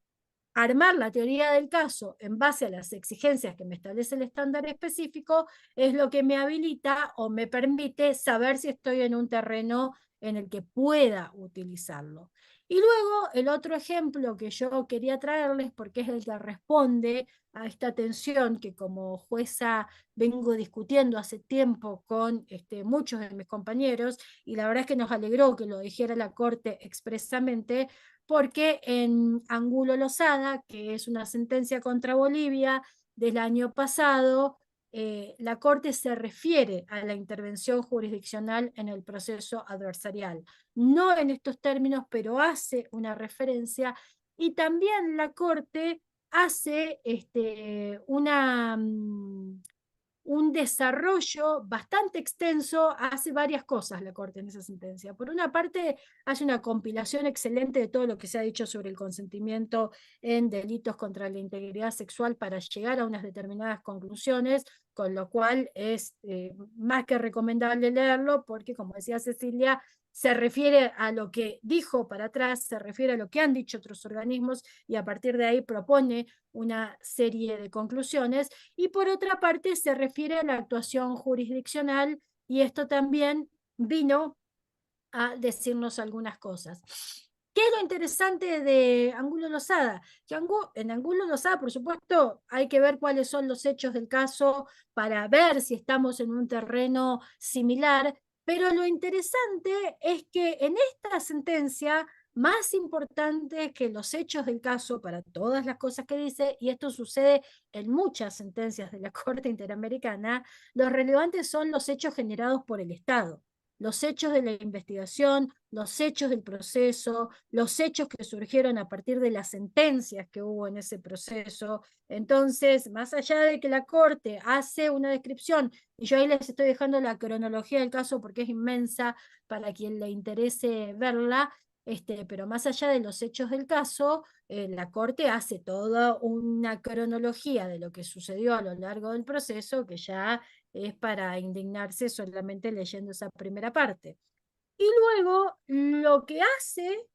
C: Armar la teoría del caso en base a las exigencias que me establece el estándar específico es lo que me habilita o me permite saber si estoy en un terreno en el que pueda utilizarlo. Y luego el otro ejemplo que yo quería traerles, porque es el que responde a esta tensión que como jueza vengo discutiendo hace tiempo con muchos de mis compañeros, y la verdad es que nos alegró que lo dijera la Corte expresamente, porque en Angulo Lozada, que es una sentencia contra Bolivia del año pasado, la Corte se refiere a la intervención jurisdiccional en el proceso adversarial. No en estos términos, pero hace una referencia, y también la Corte hace un desarrollo bastante extenso, hace varias cosas la Corte en esa sentencia. Por una parte, hace una compilación excelente de todo lo que se ha dicho sobre el consentimiento en delitos contra la integridad sexual para llegar a unas determinadas conclusiones, con lo cual es más que recomendable leerlo, porque como decía Cecilia, se refiere a lo que dijo para atrás, se refiere a lo que han dicho otros organismos y a partir de ahí propone una serie de conclusiones, y por otra parte se refiere a la actuación jurisdiccional, y esto también vino a decirnos algunas cosas. ¿Qué es lo interesante de Angulo Lozada? Que en Angulo Lozada, por supuesto, hay que ver cuáles son los hechos del caso para ver si estamos en un terreno similar, pero lo interesante es que en esta sentencia, más importante que los hechos del caso para todas las cosas que dice, y esto sucede en muchas sentencias de la Corte Interamericana, los relevantes son los hechos generados por el Estado, los hechos de la investigación, los hechos del proceso, los hechos que surgieron a partir de las sentencias que hubo en ese proceso. Entonces, más allá de que la Corte hace una descripción, y yo ahí les estoy dejando la cronología del caso porque es inmensa para quien le interese verla, pero más allá de los hechos del caso, la Corte hace toda una cronología de lo que sucedió a lo largo del proceso que ya es para indignarse solamente leyendo esa primera parte. Y luego lo que hace,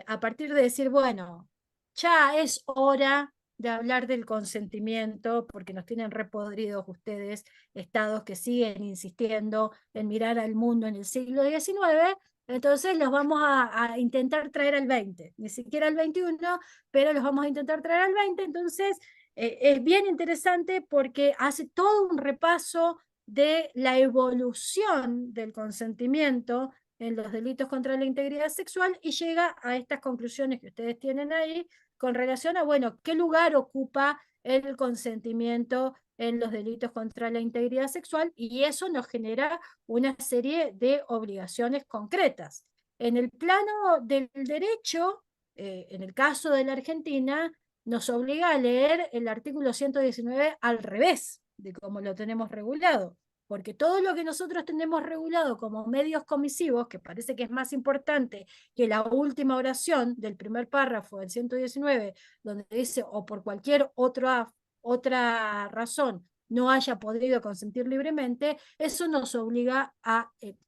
C: a partir de decir, bueno, ya es hora de hablar del consentimiento, porque nos tienen repodridos ustedes, estados que siguen insistiendo en mirar al mundo en el siglo XIX, entonces los vamos a intentar traer al 20, ni siquiera al 21, pero los vamos a intentar traer al 20, entonces es bien interesante porque hace todo un repaso de la evolución del consentimiento en los delitos contra la integridad sexual y llega a estas conclusiones que ustedes tienen ahí con relación a, bueno, qué lugar ocupa el consentimiento en los delitos contra la integridad sexual, y eso nos genera una serie de obligaciones concretas. En el plano del derecho, en el caso de la Argentina, nos obliga a leer el artículo 119 al revés de cómo lo tenemos regulado, porque todo lo que nosotros tenemos regulado como medios comisivos, que parece que es más importante que la última oración del primer párrafo del 119, donde dice o por cualquier otra razón no haya podido consentir libremente, eso nos obliga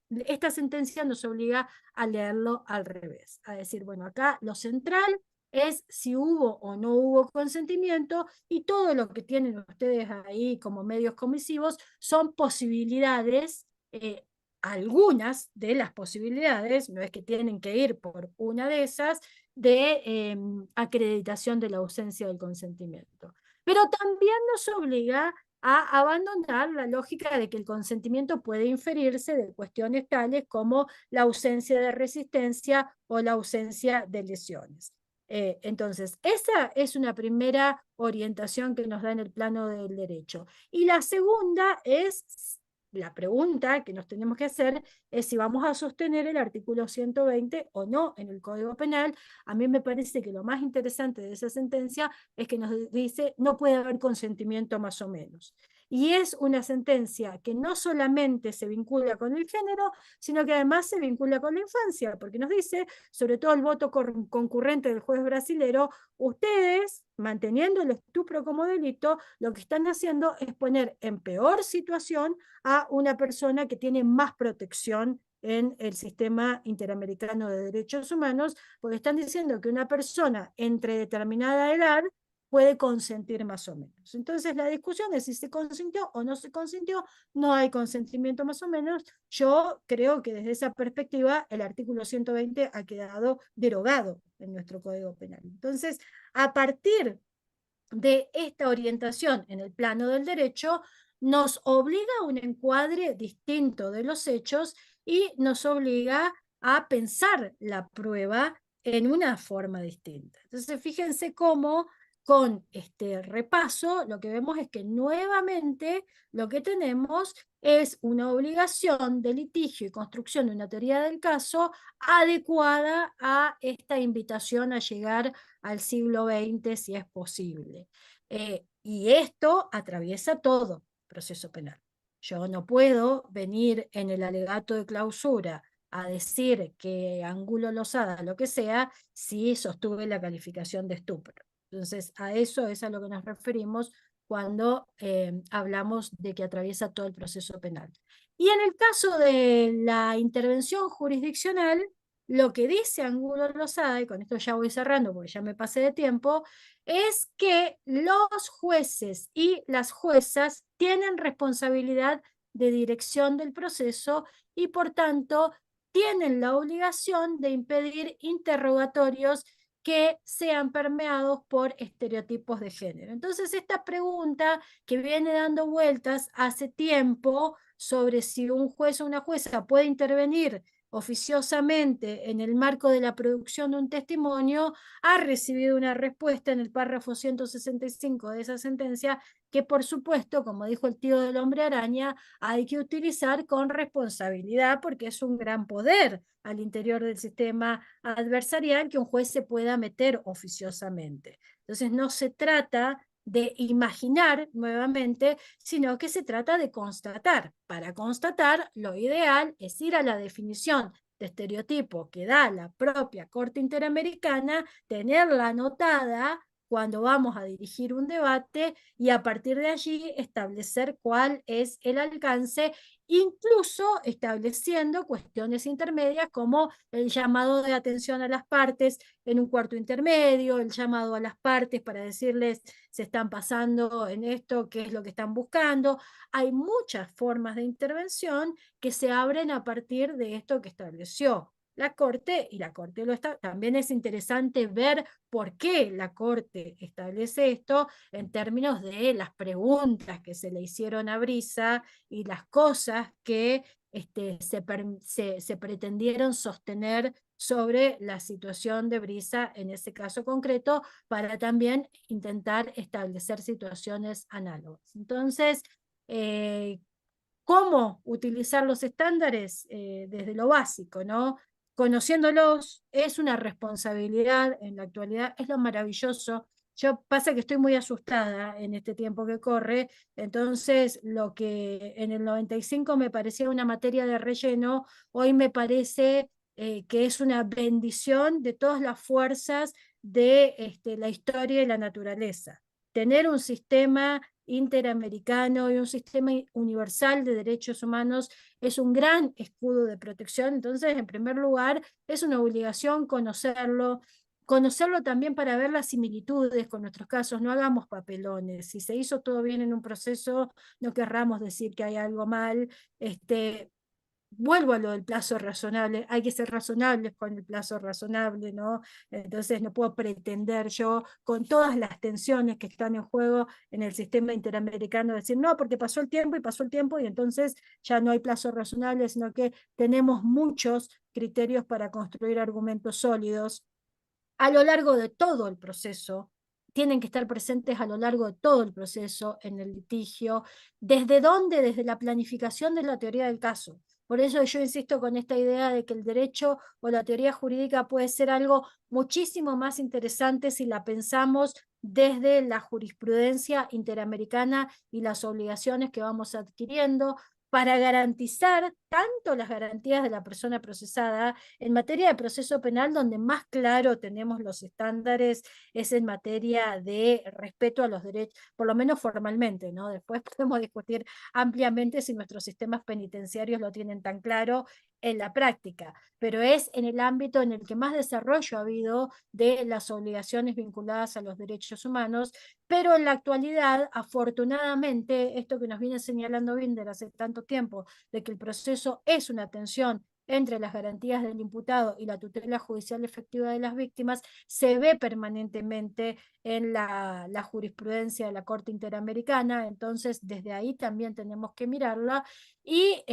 C: esta sentencia nos obliga a leerlo al revés, a decir, bueno, acá lo central es si hubo o no hubo consentimiento, y todo lo que tienen ustedes ahí como medios comisivos son posibilidades, algunas de las posibilidades, no es que tienen que ir por una de esas, de acreditación de la ausencia del consentimiento. Pero también nos obliga a abandonar la lógica de que el consentimiento puede inferirse de cuestiones tales como la ausencia de resistencia o la ausencia de lesiones. Entonces, esa es una primera orientación que nos da en el plano del derecho. Y la segunda es la pregunta que nos tenemos que hacer es si vamos a sostener el artículo 120 o no en el Código Penal. A mí me parece que lo más interesante de esa sentencia es que nos dice no puede haber consentimiento más o menos. Y es una sentencia que no solamente se vincula con el género, sino que además se vincula con la infancia, porque nos dice, sobre todo el voto concurrente del juez brasilero, ustedes, manteniendo el estupro como delito, lo que están haciendo es poner en peor situación a una persona que tiene más protección en el sistema interamericano de derechos humanos, porque están diciendo que una persona entre determinada edad puede consentir más o menos. Entonces la discusión es si se consintió o no se consintió, no hay consentimiento más o menos. Yo creo que desde esa perspectiva el artículo 120 ha quedado derogado en nuestro Código Penal. Entonces, a partir de esta orientación en el plano del derecho, nos obliga a un encuadre distinto de los hechos y nos obliga a pensar la prueba en una forma distinta. Entonces, fíjense cómo con este repaso lo que vemos es que nuevamente lo que tenemos es una obligación de litigio y construcción de una teoría del caso adecuada a esta invitación a llegar al siglo XX si es posible. Y esto atraviesa todo proceso penal. Yo no puedo venir en el alegato de clausura a decir que Angulo Lozada, lo que sea, si sostuve la calificación de estupro. Entonces, a eso es a lo que nos referimos cuando hablamos de que atraviesa todo el proceso penal. Y en el caso de la intervención jurisdiccional, lo que dice Angulo Lozada, y con esto ya voy cerrando porque ya me pasé de tiempo, es que los jueces y las juezas tienen responsabilidad de dirección del proceso y por tanto tienen la obligación de impedir interrogatorios que sean permeados por estereotipos de género. Entonces, esta pregunta que viene dando vueltas hace tiempo sobre si un juez o una jueza puede intervenir oficiosamente en el marco de la producción de un testimonio, ha recibido una respuesta en el párrafo 165 de esa sentencia que, por supuesto, como dijo el tío del hombre araña, hay que utilizar con responsabilidad porque es un gran poder al interior del sistema adversarial que un juez se pueda meter oficiosamente. Entonces no se trata de imaginar nuevamente, sino que se trata de constatar. Para constatar, lo ideal es ir a la definición de estereotipo que da la propia Corte Interamericana, tenerla anotada cuando vamos a dirigir un debate y a partir de allí establecer cuál es el alcance, incluso estableciendo cuestiones intermedias como el llamado de atención a las partes en un cuarto intermedio, el llamado a las partes para decirles se están pasando en esto, qué es lo que están buscando. Hay muchas formas de intervención que se abren a partir de esto que estableció la Corte, y la Corte lo está. También es interesante ver por qué la Corte establece esto en términos de las preguntas que se le hicieron a Brisa y las cosas que se pretendieron sostener sobre la situación de Brisa en ese caso concreto para también intentar establecer situaciones análogas. Entonces, ¿cómo utilizar los estándares? Desde lo básico, ¿no? Conociéndolos es una responsabilidad en la actualidad, es lo maravilloso. Yo pasa que estoy muy asustada en este tiempo que corre, entonces lo que en el 95 me parecía una materia de relleno, hoy me parece que es una bendición de todas las fuerzas de la historia y la naturaleza. Tener un sistema interamericano y un sistema universal de derechos humanos es un gran escudo de protección. Entonces, en primer lugar, es una obligación conocerlo también para ver las similitudes con nuestros casos. No hagamos papelones. Si se hizo todo bien en un proceso, no querramos decir que hay algo mal. Vuelvo a lo del plazo razonable, hay que ser razonables con el plazo razonable, ¿no? Entonces no puedo pretender yo, con todas las tensiones que están en juego en el sistema interamericano, decir, no, porque pasó el tiempo y entonces ya no hay plazo razonable, sino que tenemos muchos criterios para construir argumentos sólidos a lo largo de todo el proceso tienen que estar presentes a lo largo de todo el proceso en el litigio. ¿Desde dónde? Desde la planificación de la teoría del caso. Por eso yo insisto con esta idea de que el derecho o la teoría jurídica puede ser algo muchísimo más interesante si la pensamos desde la jurisprudencia interamericana y las obligaciones que vamos adquiriendo para garantizar tanto las garantías de la persona procesada en materia de proceso penal, donde más claro tenemos los estándares, es en materia de respeto a los derechos, por lo menos formalmente, ¿no? Después podemos discutir ampliamente si nuestros sistemas penitenciarios lo tienen tan claro en la práctica, pero es en el ámbito en el que más desarrollo ha habido de las obligaciones vinculadas a los derechos humanos, pero en la actualidad, afortunadamente, esto que nos viene señalando Binder hace tanto tiempo, de que el proceso es una tensión entre las garantías del imputado y la tutela judicial efectiva de las víctimas, se ve permanentemente en la jurisprudencia de la Corte Interamericana. Entonces desde ahí también tenemos que mirarla. ¿Y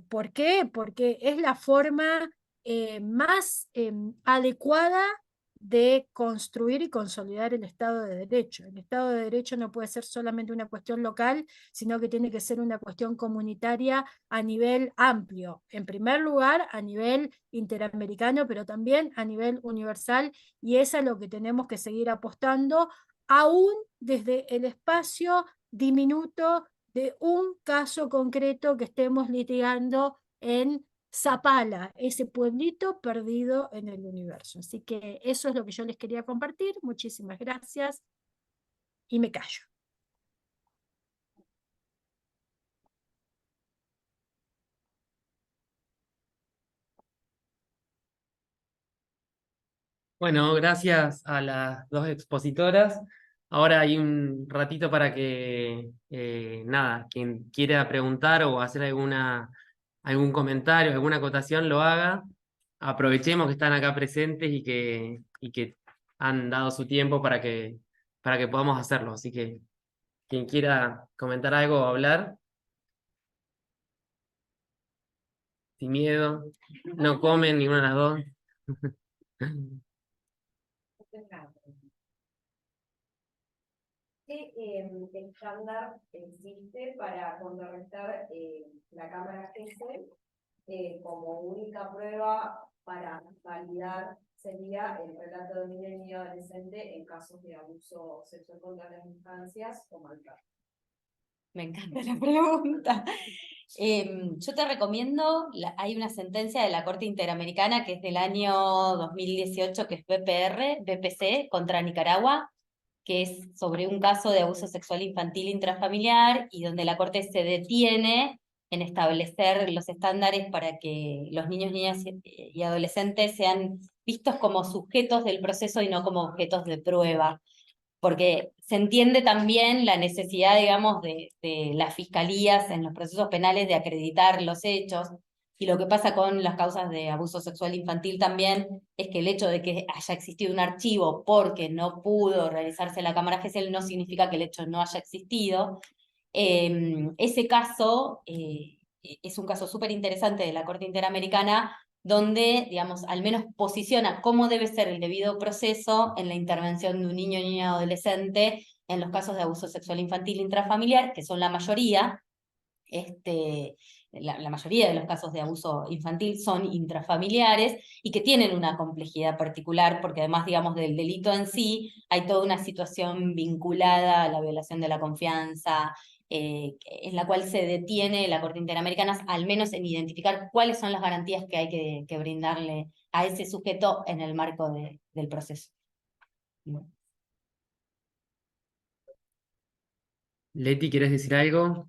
C: por qué? Porque es la forma más adecuada de construir y consolidar el Estado de Derecho. El Estado de Derecho no puede ser solamente una cuestión local, sino que tiene que ser una cuestión comunitaria a nivel amplio. En primer lugar, a nivel interamericano, pero también a nivel universal, y es a lo que tenemos que seguir apostando, aún desde el espacio diminuto de un caso concreto que estemos litigando en Zapala, ese pueblito perdido en el universo. Así que eso es lo que yo les quería compartir. Muchísimas gracias y me callo.
A: Bueno, gracias a las dos expositoras. Ahora hay un ratito para que, nada, quien quiera preguntar o hacer algún comentario, alguna acotación, lo haga. Aprovechemos que están acá presentes y que han dado su tiempo para que podamos hacerlo. Así que quien quiera comentar algo o hablar, sin miedo, no comen ninguna de las dos.
D: ¿Qué estándar existe para contrarrestar la cámara Gesell como única prueba para validar sería el relato de niño y adolescente en casos de abuso sexual contra las infancias o maltrato?
B: Me encanta la pregunta. Yo te recomiendo, hay una sentencia de la Corte Interamericana que es del año 2018, que es BPC contra Nicaragua, que es sobre un caso de abuso sexual infantil intrafamiliar y donde la Corte se detiene en establecer los estándares para que los niños, niñas y adolescentes sean vistos como sujetos del proceso y no como objetos de prueba, porque se entiende también la necesidad, digamos, de las fiscalías en los procesos penales de acreditar los hechos, y lo que pasa con las causas de abuso sexual infantil también es que el hecho de que haya existido un archivo porque no pudo realizarse la cámara Gesell no significa que el hecho no haya existido. Ese caso es un caso súper interesante de la Corte Interamericana, donde, digamos, al menos posiciona cómo debe ser el debido proceso en la intervención de un niño o niña adolescente en los casos de abuso sexual infantil intrafamiliar, que son la mayoría. La mayoría de los casos de abuso infantil son intrafamiliares y que tienen una complejidad particular, porque además, digamos, del delito en sí, hay toda una situación vinculada a la violación de la confianza, en la cual se detiene la Corte Interamericana, al menos en identificar cuáles son las garantías que hay que brindarle a ese sujeto en el marco del proceso.
A: Leti, ¿quieres decir algo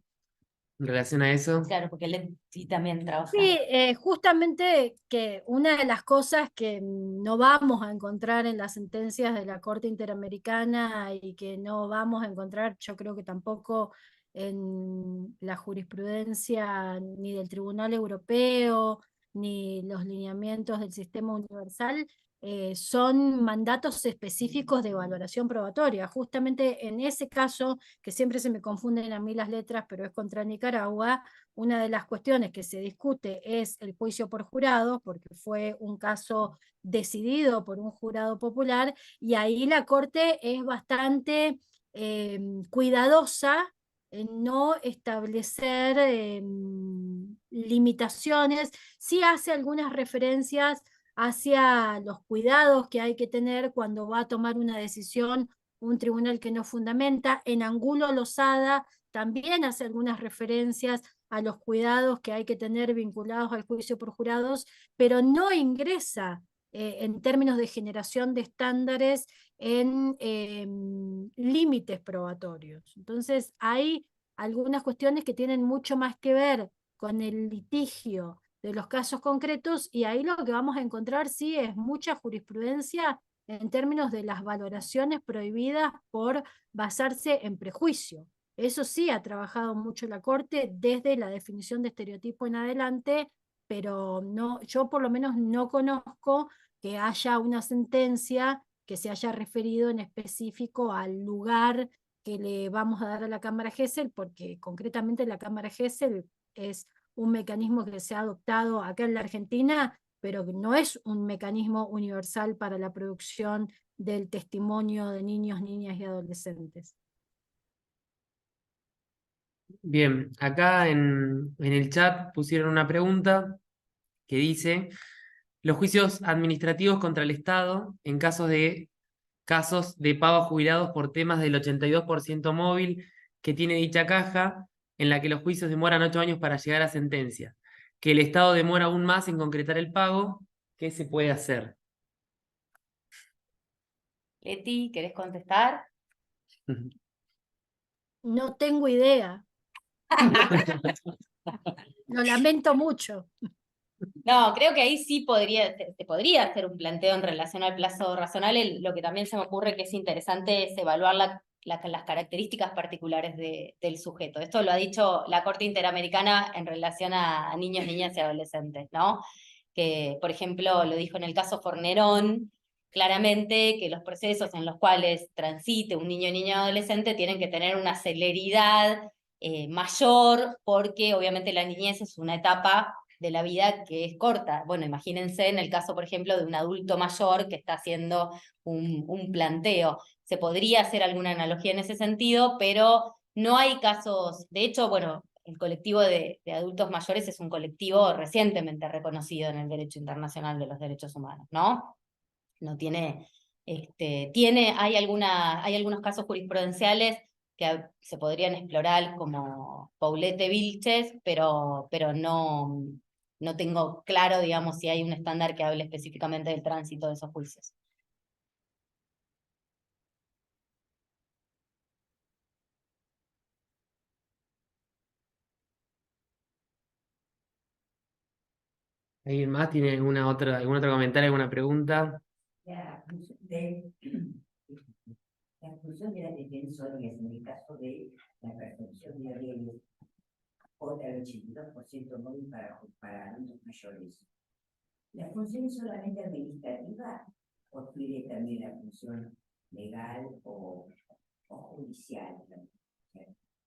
A: en relación a eso?
B: Claro, porque él sí también trabaja.
C: Sí, justamente que una de las cosas que no vamos a encontrar en las sentencias de la Corte Interamericana y que no vamos a encontrar, yo creo que tampoco en la jurisprudencia ni del Tribunal Europeo, ni los lineamientos del sistema universal, son mandatos específicos de valoración probatoria. Justamente en ese caso, que siempre se me confunden a mí las letras, pero es contra Nicaragua, una de las cuestiones que se discute es el juicio por jurado, porque fue un caso decidido por un jurado popular, y ahí la Corte es bastante cuidadosa en no establecer limitaciones. Sí hace algunas referencias hacia los cuidados que hay que tener cuando va a tomar una decisión un tribunal que no fundamenta. En Angulo Lozada también hace algunas referencias a los cuidados que hay que tener vinculados al juicio por jurados, pero no ingresa en términos de generación de estándares en límites probatorios. Entonces hay algunas cuestiones que tienen mucho más que ver con el litigio de los casos concretos, y ahí lo que vamos a encontrar sí es mucha jurisprudencia en términos de las valoraciones prohibidas por basarse en prejuicio. Eso sí ha trabajado mucho la Corte desde la definición de estereotipo en adelante, pero no, yo por lo menos no conozco que haya una sentencia que se haya referido en específico al lugar que le vamos a dar a la Cámara Gesell, porque concretamente la Cámara Gesell es un mecanismo que se ha adoptado acá en la Argentina, pero que no es un mecanismo universal para la producción del testimonio de niños, niñas y adolescentes.
A: Bien, acá en el chat pusieron una pregunta que dice: los juicios administrativos contra el Estado en casos de pago a jubilados por temas del 82% móvil que tiene dicha caja, en la que los juicios demoran 8 años para llegar a sentencia, que el Estado demora aún más en concretar el pago, ¿qué se puede hacer?
B: Leti, ¿querés contestar?
C: No tengo idea. Lo lamento mucho.
B: No, creo que ahí sí se podría hacer un planteo en relación al plazo razonable. Lo que también se me ocurre que es interesante es evaluar las características particulares del sujeto. Esto lo ha dicho la Corte Interamericana en relación a niños, niñas y adolescentes, ¿no? Que, por ejemplo, lo dijo en el caso Fornerón, claramente que los procesos en los cuales transite un niño, niña o adolescente tienen que tener una celeridad mayor, porque obviamente la niñez es una etapa de la vida que es corta. Bueno, imagínense en el caso, por ejemplo, de un adulto mayor que está haciendo un planteo. Se podría hacer alguna analogía en ese sentido, pero no hay casos, de hecho, bueno, el colectivo de adultos mayores es un colectivo recientemente reconocido en el derecho internacional de los derechos humanos, ¿no? No tiene, hay algunos casos jurisprudenciales que se podrían explorar como Paulette Vilches, pero no tengo claro, digamos, si hay un estándar que hable específicamente del tránsito de esos juicios.
A: ¿Alguien más tiene algún otro comentario, alguna pregunta?
E: La función de las defensorías en el caso de la percepción de bienes contra el 82% móvil para adultos mayores. ¿La función es solamente administrativa o tiene también la función legal o judicial?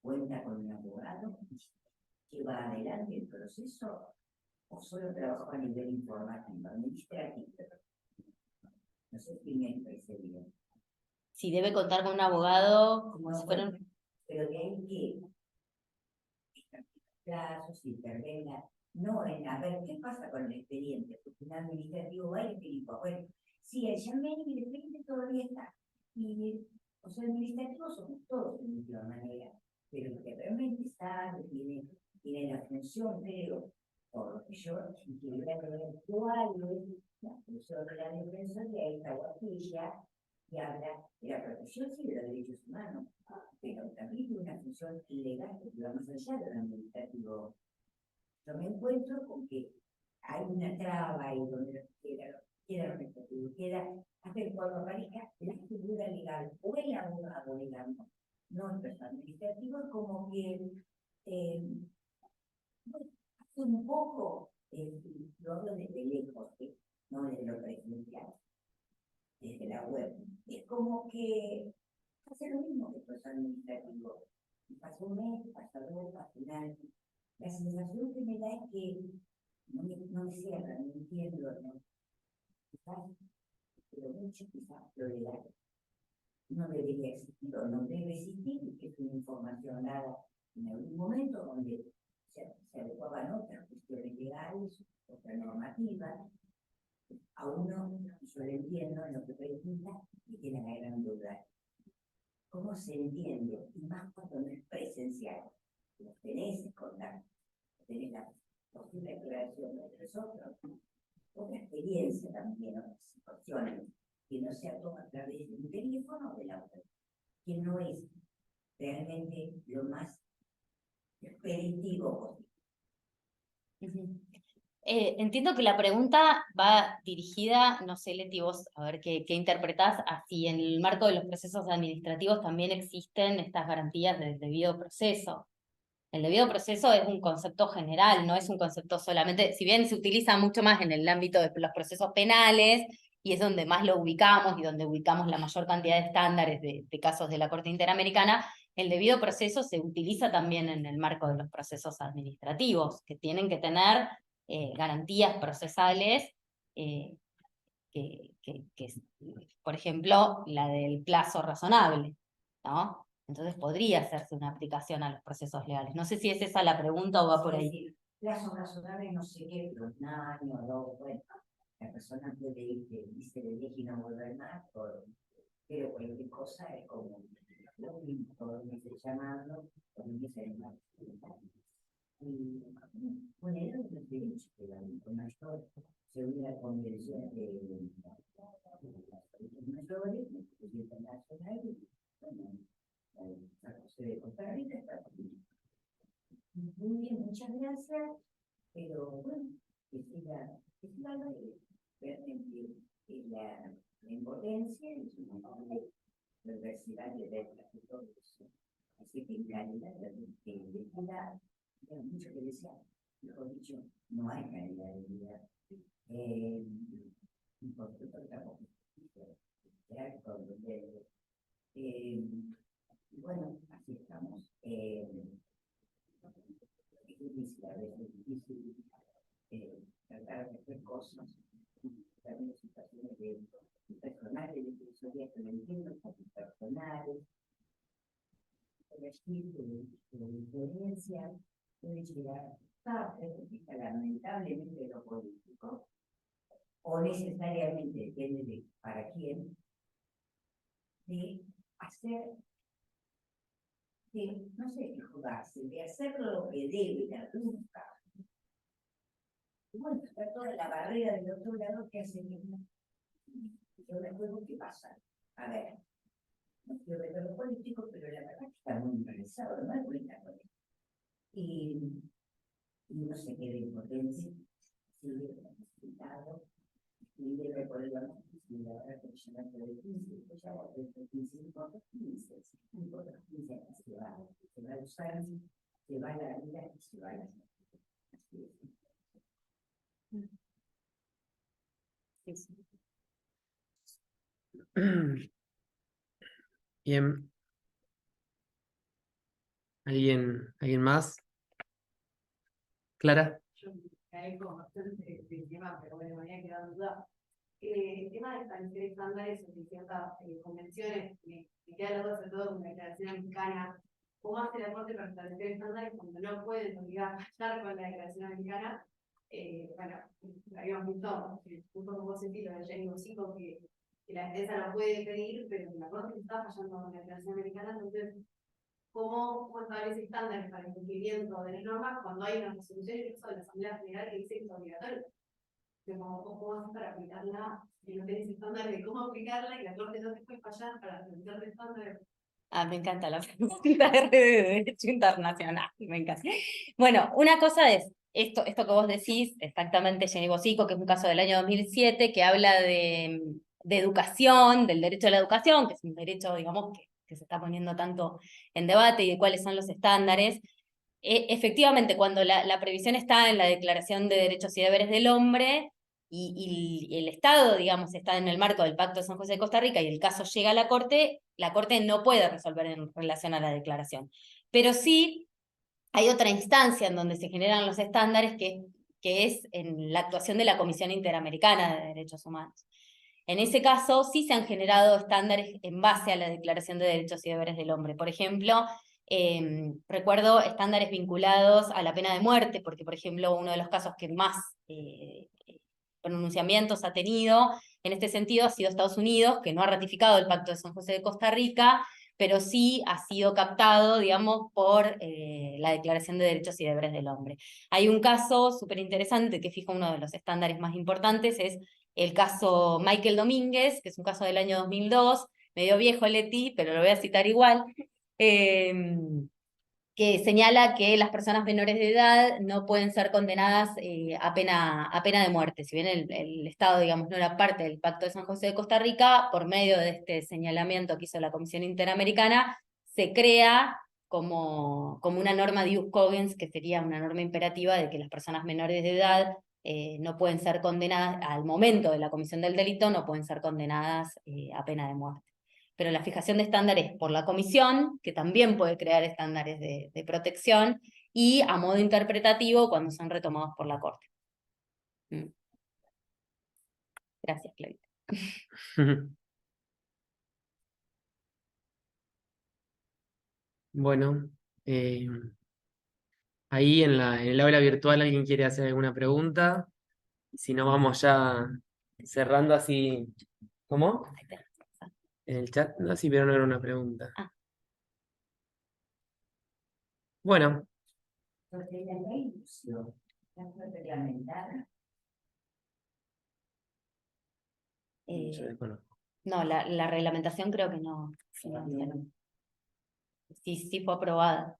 E: ¿Cuenta con un abogado? ¿Lleva adelante el proceso o solo trabaja a nivel informativo, administrativo? No sé si me parece bien.
B: Si debe contar con un abogado, como si fuera un...
E: Pero de ahí que plazos, intervenga, no en a ver qué pasa con el expediente, porque un administrativo va y te dijo, bueno, sí, el llamé y el expediente todavía está. Y los administrativos somos todos de misma manera, pero el que realmente sabe, tiene la función, creo, por lo que yo quisiera ver cuál es la función de la defensoría, esta guapilla, que habla de la protección sí, de los derechos humanos, pero también de una función legal que va más allá de lo administrativo. Yo me encuentro con que hay una traba ahí donde queda lo administrativo, queda hasta cuando aparezca la figura legal o el abogado, digamos, no el personal administrativo, como que hace un poco lo hablo desde lejos, no desde lo presencial. desde la web. Es como que hace lo mismo que el proceso administrativo. Pasó un mes, pasó dos, pasó un año. La sensación que me da es que no me cierra, no entiendo, ¿no? Quizás, pero mucho quizás lo legal no debería existir o no debe existir, que es una información dada en algún momento donde se adecuaban otras cuestiones legales, otras normativas. A uno, yo lo entiendo en lo que pregunta y tiene la gran duda. ¿Cómo se entiende? Y más cuando no es presencial. Lo tenés que contar, tenés la posible declaración de los otros, otra experiencia también, otras situaciones, que no sea todo a través de un teléfono o de la web, que no es realmente lo más expeditivo posible.
B: Entiendo que la pregunta va dirigida, no sé, Leti, vos, a ver qué interpretás, así en el marco de los procesos administrativos también existen estas garantías del debido proceso. El debido proceso es un concepto general, no es un concepto solamente, si bien se utiliza mucho más en el ámbito de los procesos penales, y es donde más lo ubicamos y donde ubicamos la mayor cantidad de estándares de casos de la Corte Interamericana, el debido proceso se utiliza también en el marco de los procesos administrativos, que tienen que tener garantías procesales, por ejemplo, la del plazo razonable, ¿no? Entonces podría hacerse una aplicación a los procesos legales. No sé si es esa la pregunta o va por ahí.
E: Plazo razonable, no sé qué, pero un año o dos, bueno, la persona puede irse de viaje y no volver más, pero cualquier cosa es como lo mismo, todo el mes llamando, todo el mes llamando. Y bueno, era un derecho que la mayor se une a la convención de los mayores, el internacional, bueno, la José de Costa Rica está muy bien, muchas gracias, pero bueno, que siga realmente la impotencia y su diversidad de letras y todo eso. Así que en realidad de vida, hay mucho que desear. Mejor dicho, no hay calidad de vida. Por supuesto, estamos bueno, así estamos. Es difícil, a veces es difícil tratar de hacer cosas, también situaciones de personales, de filosofía que no entiendo, personales, de diferencia, puede llegar tarde, lamentablemente de lo político, o necesariamente, depende de para quién, de hacer, de, no sé, de jugarse, de hacer lo que debe la nunca. Bueno, está toda la barrera del otro lado que hace mismo. Yo me acuerdo qué pasa. A ver, no quiero ver lo político, pero la verdad es que está muy interesado, no me cuenta con él. Y no sé qué de impotencia, si hubiera necesitado, y debe por el banco, y la verdad que yo no puedo decir, pues ya voy a 15, 15 se va a usar, se va a la vida y se va a la así es.
A: Bien. ¿Alguien más? ¿Clara?
D: Yo caigo bastante del tema, pero bueno, me había quedado en duda. El tema de establecer estándares en ciertas convenciones, me queda la duda sobre todo con la declaración americana. ¿Cómo hace la Corte para establecer estándares cuando no pueden obligar a fallar con la declaración americana? Bueno, habíamos visto un poco vos sentido de Jenny Bosico que la defensa lo puede pedir, pero la Corte está fallando con la declaración americana, entonces ¿cómo establece estándares para el cumplimiento de las normas cuando hay una resolución incluso de la Asamblea General que dice que es obligatorio? ¿Cómo haces para aplicarla si no tenés estándar de cómo aplicarla y la Corte no te puede fallar para aplicar el estándar?
B: Me encanta la pregunta de derecho internacional, me encanta. Bueno, una cosa es esto que vos decís, exactamente Jenny Bosico, que es un caso del año 2007, que habla de educación, del derecho a la educación, que es un derecho, digamos, que se está poniendo tanto en debate y de cuáles son los estándares. Efectivamente, cuando la previsión está en la Declaración de Derechos y Deberes del Hombre, y el Estado, digamos, está en el marco del Pacto de San José de Costa Rica y el caso llega a la Corte no puede resolver en relación a la declaración. Pero sí hay otra instancia en donde se generan los estándares que es en la actuación de la Comisión Interamericana de Derechos Humanos. En ese caso, sí se han generado estándares en base a la Declaración de Derechos y Deberes del Hombre. Por ejemplo, recuerdo estándares vinculados a la pena de muerte, porque, por ejemplo, uno de los casos que más pronunciamientos ha tenido en este sentido ha sido Estados Unidos, que no ha ratificado el Pacto de San José de Costa Rica, pero sí ha sido captado, digamos, por la Declaración de Derechos y Deberes del Hombre. Hay un caso súper interesante que fija uno de los estándares más importantes, es el caso Michael Domínguez, que es un caso del año 2002, medio viejo Leti, pero lo voy a citar igual, que señala que las personas menores de edad no pueden ser condenadas a pena de muerte. Si bien el Estado, digamos, no era parte del Pacto de San José de Costa Rica, por medio de este señalamiento que hizo la Comisión Interamericana, se crea como una norma de ius cogens, que sería una norma imperativa de que las personas menores de edad no pueden ser condenadas, al momento de la comisión del delito, no pueden ser condenadas a pena de muerte. Pero la fijación de estándares por la comisión, que también puede crear estándares de protección, y a modo interpretativo cuando son retomados por la Corte. Gracias, Clarita.
A: Bueno, ahí en el aula virtual alguien quiere hacer alguna pregunta. Si no, vamos ya cerrando así. ¿Cómo? En el chat, no, sí, pero no era una pregunta.
B: Ah.
A: Bueno,
E: Porque la ley la fue reglamentada.
A: yo desconozco.
B: No, la reglamentación creo que no. Sí fue aprobada.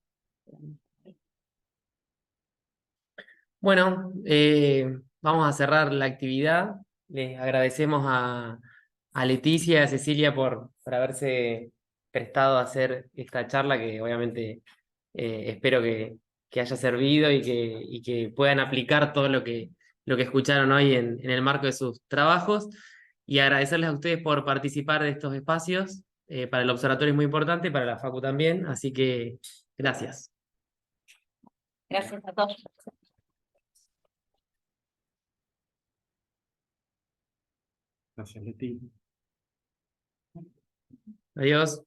A: Bueno, vamos a cerrar la actividad. Les agradecemos a Leticia y a Cecilia por haberse prestado a hacer esta charla, que obviamente espero que haya servido y que puedan aplicar todo lo que escucharon hoy en el marco de sus trabajos. Y agradecerles a ustedes por participar de estos espacios. Para el observatorio es muy importante, para la Facu también, así que gracias.
B: Gracias a todos.
F: Gracias, Leti.
A: Adiós.